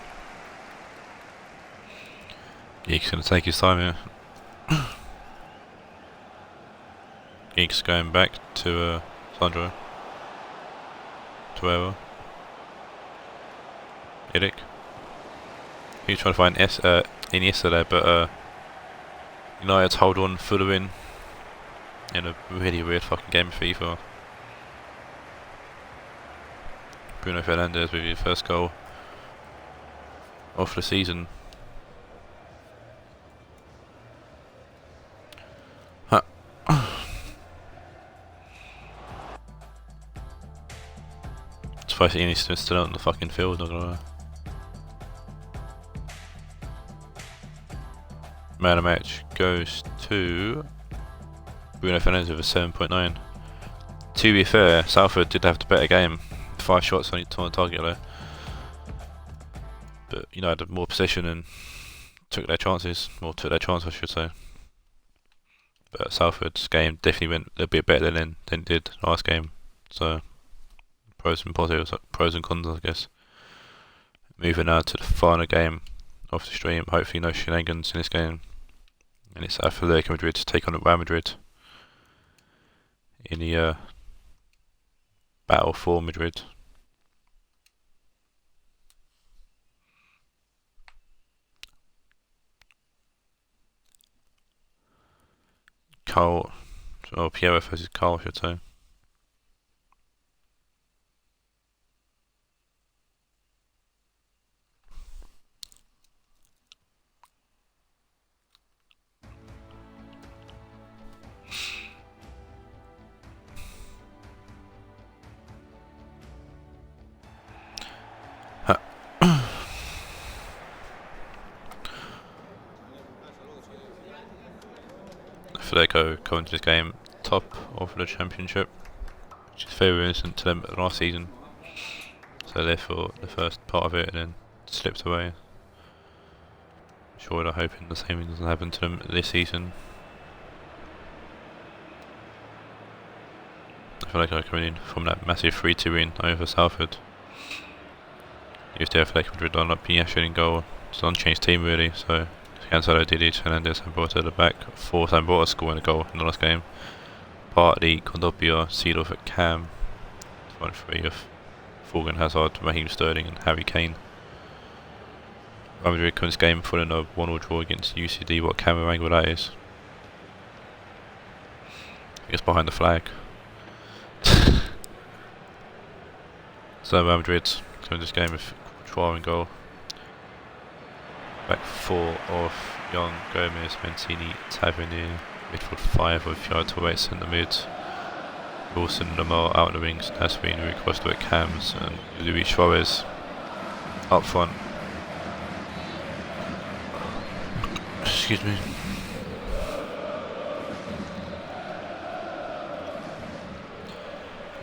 Giggs going to take his time here. Giggs going back to Sandro. Torreira. Eric. He's trying to find Iniesta there, but United's hold on for the win in a really weird fucking game of FIFA. Bruno Fernandes with his first goal of the season. Surprised Iniesta's still out on the fucking field, not gonna lie. Man of match goes to Bruno Fernandes with a 7.9. To be fair, Salford did have the better game. 5 shots on target though. But United had more possession and took their chances, or took their chance I should say. But Salford's game definitely went a bit better than it did last game. So pros and positives, pros and cons I guess. Moving now to the final game of the stream. Hopefully no shenanigans in this game. And it's Atletico Madrid to take on Real Madrid in the battle for Madrid. Carl, or Piero versus Carl I should say. Atletico coming to this game top of the Championship, which is very reminiscent to them last season. So they're for the first part of it and then slipped away. Sure, they're hoping the same thing doesn't happen to them this season. Atletico coming in from that massive 3-2 win over Salford. If the Atletico Madrid line up Piñasha in goal, it's an unchanged team really, so Cancelo, Didic, Hernandez, Zambrota at the back. For Zambrota scoring a goal in the last game. Partly Condopia, Seedorf at Cam. Front three of Thorgan, Hazard, Raheem Sterling and Harry Kane. Real Madrid comes game following a 1-1 draw against UCD. What camera angle that is. I guess behind the flag. So Real Madrid coming this game with Courtois in goal. Back four of Young, Gomez, Mancini, Tavernier. Midfield five of Yard Torres centre mid. Wilson, Lamar out on the wings, Nasrin, Rui Costa at cams, and Luis Suarez up front. Excuse me.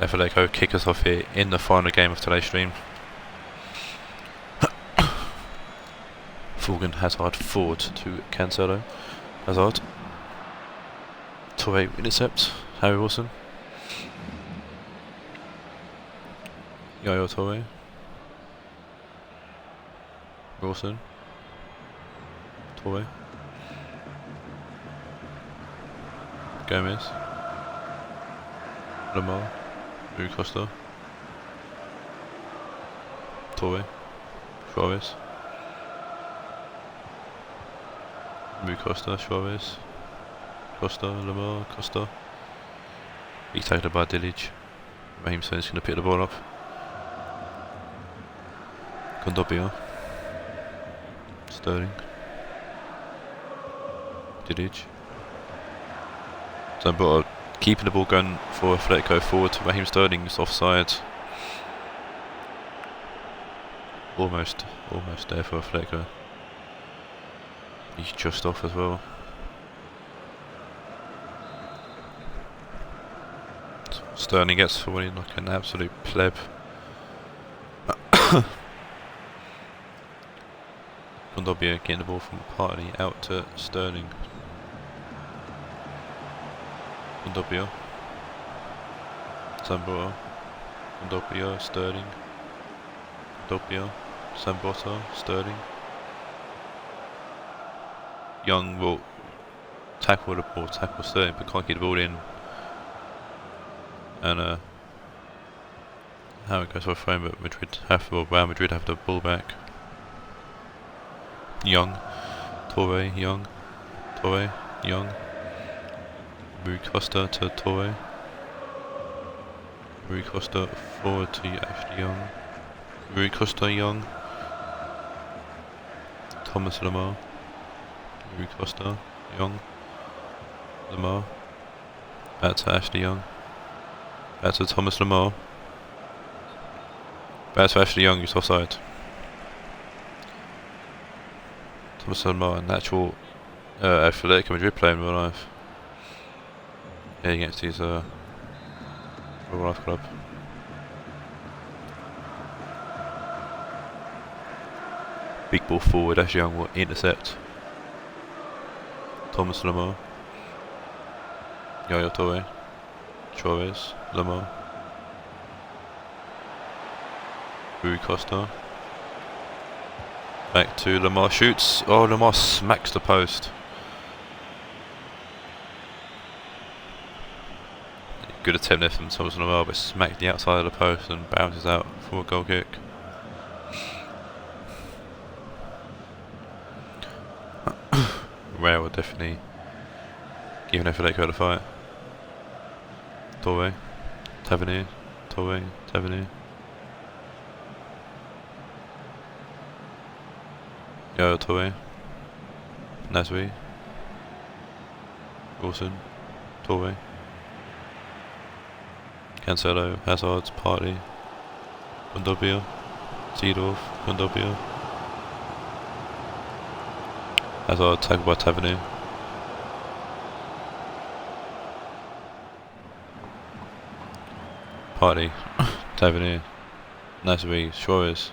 Atletico kick us off here in the final game of today's stream. Thorgan, Hazard forward to Cancelo. Hazard. Torre intercept. Harry Wilson. Yaya Torre. Wilson. Torre. Gomez. Lamar. Rui Costa. Torre. Suarez. Rui Costa, Suarez. Costa, Lamar, Costa. He's taken by Dilic. Raheem Sterling's going to pick the ball up. Condopia. Sterling. Dilic. Zambrota keeping the ball going for Atletico forward to Raheem Sterling. It's offside. Almost there for Atletico. He's just off as well. Sterling gets for winning like an absolute pleb. Condopia getting the ball from Partey out to Sterling. Condopia. Zambrota. Condopia, Sterling. Condopia. Zambrota, Sterling. Young will tackle the ball, tackle Sterling, but can't get the ball in. And how it goes for a frame, but Real Madrid have the ball back. Young, Torre, Young, Torre, Young. Rui Costa to Torre. Rui Costa forward to Ashley Young. Rui Costa, Young. Thomas Lamar. Rui Costa, Young. Lamar. Back to Ashley Young. Back to Thomas Lamar. Back to Ashley Young, who's offside. Thomas Lamar, a natural Atletico Madrid player in real life. Yeah, against his real life club. Big ball forward, as Young will intercept. Thomas Lamar. Yaya Toure. Suarez. Lamar. Rui Costa. Back to Lamar, shoots. Oh, Lamar smacks the post. Good attempt there from Thomas Lamar, but smacked the outside of the post and bounces out for a goal kick. Real definitely giving Atletico the fight. Toure. Tavernier. Toure. Tavernier. Yaya Toure. Nasri. Wilson. Toure. Cancelo. Hazard. Partey. Kondobia. Seedorf. Kondobia. Hazard tackled by Tavernier. Partey. Tavernier. Nasri. Suarez.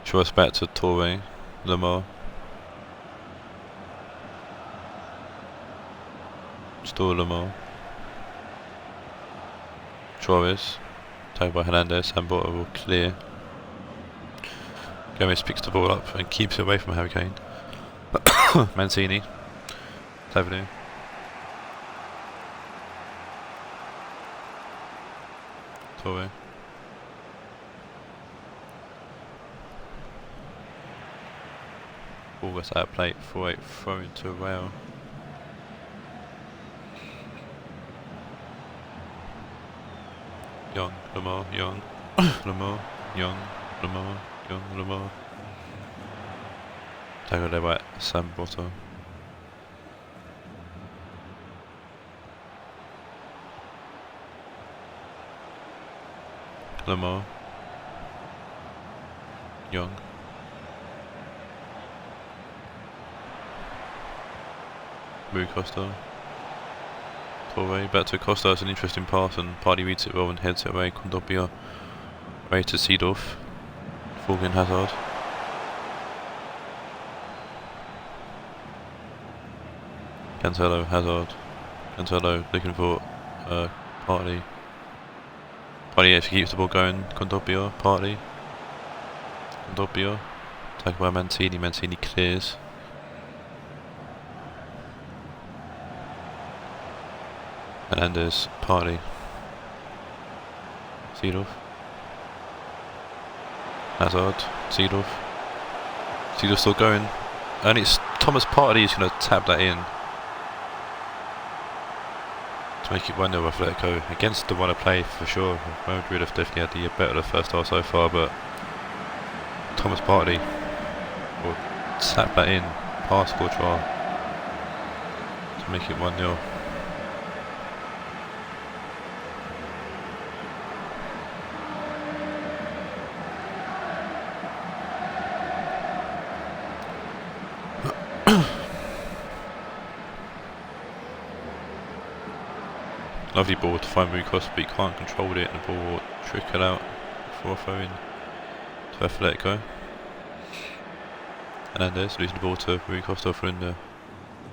Suarez back to Toure. Lamar. Still Lamar. Suarez. Tagged by Hernandez. Sambota will clear. Gomez picks the ball up and keeps it away from Harry Kane. Mancini. Tavernier. Toure. Ball gets out of play for a throw into Real. Young, Lamar, Young, Lamar, Young, Lamar, Young, Lamar. Tackled there by Sambota. Lamar. Young. Rui Costa. Toure, back to Costa, it's an interesting pass and Partey reads it well and heads it away. Kondobia away to Seedorf. Falling Hazard. Cancelo, Hazard. Cancelo looking for Partey. Partey actually keeps the ball going. Kondobia, Partey. Kondobia. Tackled by Mancini, Mancini clears. Hernandez, Partey. Seedorf. Hazard, Seedorf. Seedorf still going. And it's Thomas Partey who's going to tap that in. To make it 1-0 Atletico. Against the one play for sure. Real Madrid have definitely had the better the first half so far, but Thomas Partey will tap that in past Courtois to make it 1-0. Lovely ball to find Rui Costa, but he can't control it and the ball will trickle out before throwing to Atletico. Hernandez losing the ball to Rui Costa for the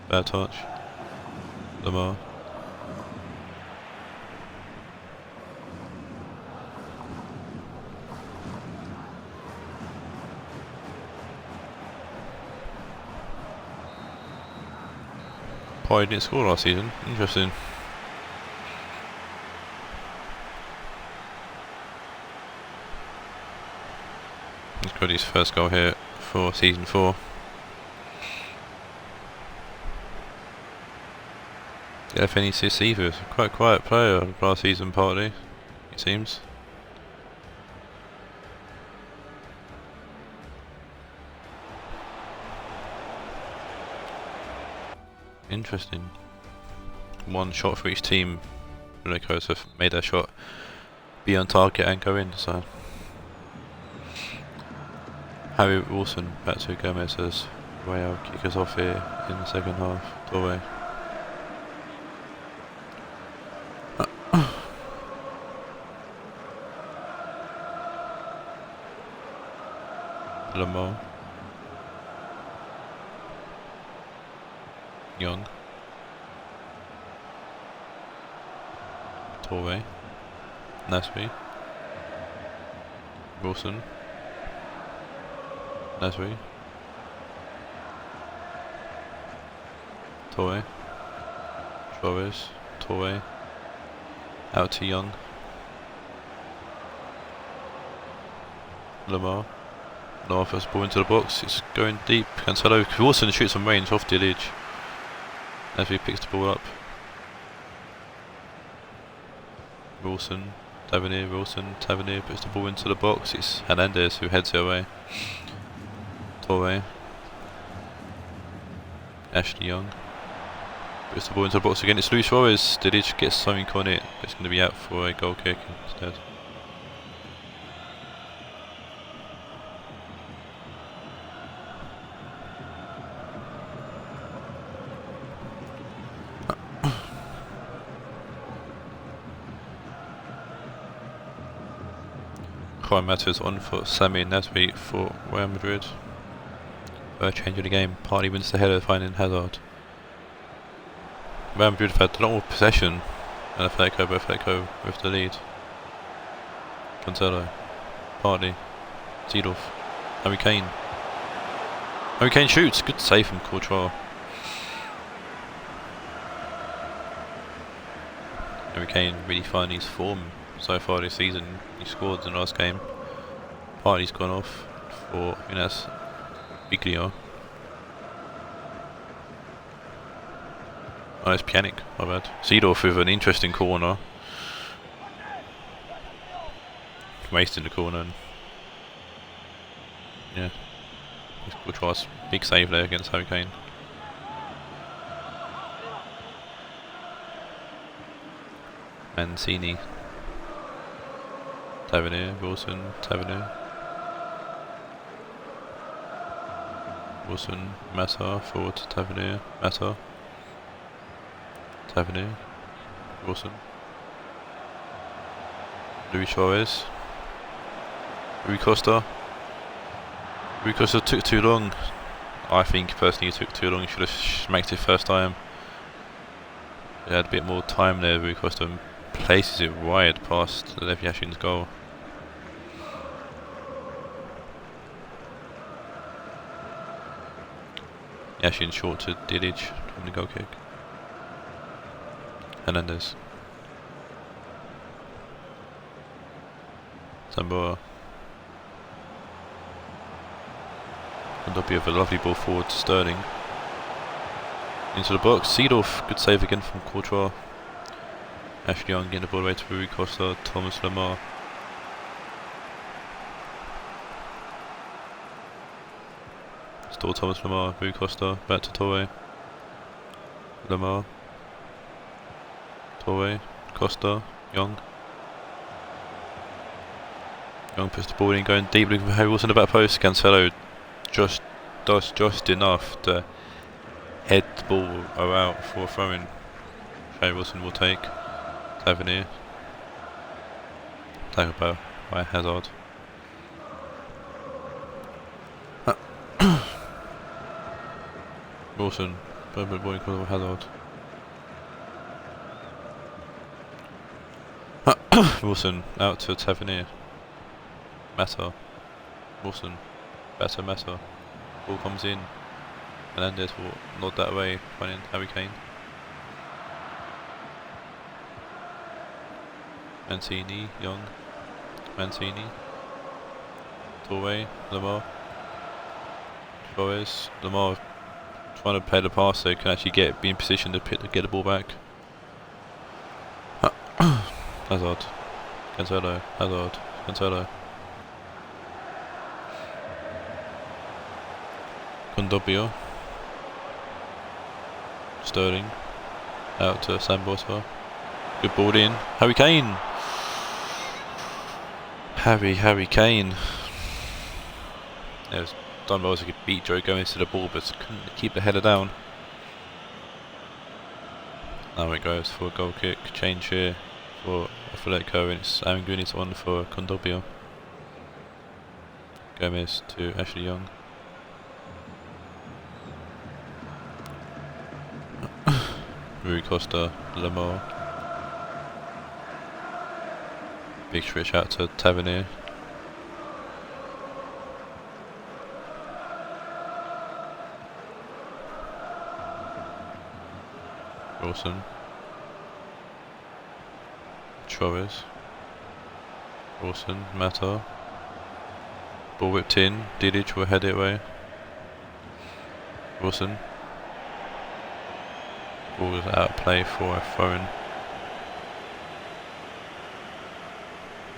bad touch. Lamar. Partey didn't score last season, interesting. He's got his first goal here for season 4. Yeah, FNEC either. Quite a quiet player last season, Partey, it seems. Interesting. One shot for each team. Atletico have made their shot be on target and go in, so. Harry Wilson back to Gomez as Real kick us off here in the second half. Toure. Lamar. Young. Torre. Nasri. Wilson. Nasri. Torre. Suarez. Torre. Out to Young. Lamar. Lamar first ball into the box. It's going deep. Cancelo. Wilson shoots some range off the edge. Nasri picks the ball up. Wilson. Tavernier. Wilson. Tavernier puts the ball into the box. It's Hernandez who heads it away. Torre. Ashley Young. Puts the ball into the box again. It's Luis Suarez. Didic gets something on it. It's going to be out for a goal kick instead. Juan Matos on for Sami Nasri for Real Madrid. Third change of the game. Partey wins the header, finding Hazard. Real Madrid have had a lot more possession, and Atletico with the lead. Cancelo, Partey, Seedorf, Harry Kane. Harry Kane shoots. Good save from Courtois. Harry Kane really finding his form so far this season. He scored in the last game. Partey's gone off for Ines Biglio. Oh, it's Pjanic, my bad. Seedorf with an interesting corner. Wasting the corner. And yeah. Courtois' big save there against Harry Kane. Mancini. Tavernier, Wilson, Tavernier. Wilson, Massa, forward to Tavernier, Massa. Tavernier, Wilson. Luis Suarez. Rui Costa. Rui Costa took too long. I think personally he took too long. He should have smacked it first time. He had a bit more time there. Rui Costa places it wide past Lev Yashin's goal. Yashin short to Didic from the goal kick. Hernandez. Zamboa. And there'll be a lovely ball forward to Sterling. Into the box. Seedorf. Good save again from Courtois. Ashley Young getting the ball away to Rui Costa. Thomas Lemar. Still Thomas Lemar. Rui Costa. Back to Torre. Lemar. Torre. Costa. Young. Young puts the ball in, going deep, looking for Harry Wilson in the back post. Cancelo just does just enough to head the ball out for a throw-in. Harry Wilson will take. Tavernier. Tackled by Hazard. Wilson. Perfect ball in Hazard. Wilson out to Tavernier. Massa. Wilson. Better Massa. Ball comes in. Hernandez will nod that away, finding Harry Kane. Mancini, Young. Mancini. Torre, Lemar. Suarez. Lemar trying to play the pass so he can actually be in position to get the ball back. Hazard. Cancelo. Hazard. Cancelo. Condobio. Sterling. Out to Sambosa. Good ball in. Harry Kane. Harry Kane. It was done well as he could beat Joe going into the ball, but couldn't keep the header down. Now it goes for a goal kick. Change here for Atletico, and it's Aaron Goonies on for Condobio. Gomez to Ashley Young. Rui Costa, Lamar. Big switch out to Tavernier. Wilson. Chavez. Wilson, Mata. Ball whipped in, Didic will head it away. Wilson. Ball was out of play for a throw-in.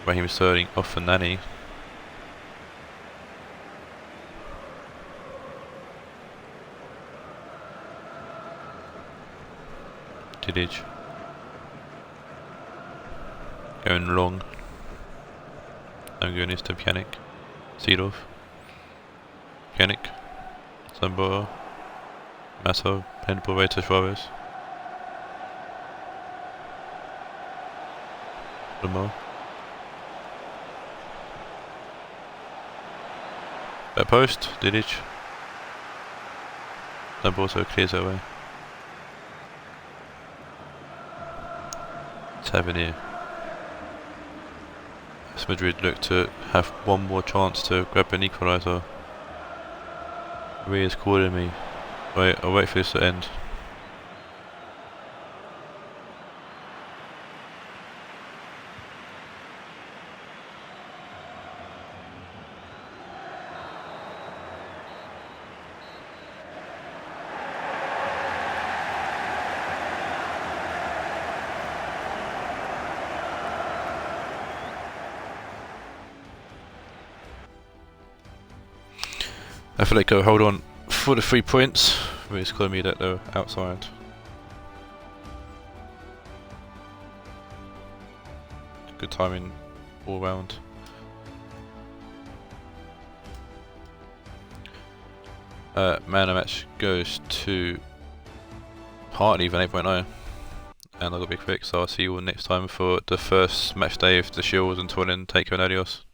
Raheem Sterling off for Nani. Didic. Going long. I'm going to Pjanic. Seedorf. Pjanic. Sambora. Mato. Penned ball right to Suarez. Lamar. Back post. Didic. Lamborto clears it away. Tavernier. As Madrid look to have one more chance to grab an equaliser. Ria's calling me. Wait, I'll wait for this to end. Atletico hold on for the 3 points. Ria's calling me that they're outside. Good timing all round. Man of match goes to Hartley Van 8.0, and I've got to be quick, so I'll see you all next time for the first match day of the Shields. Until then, take care and adios.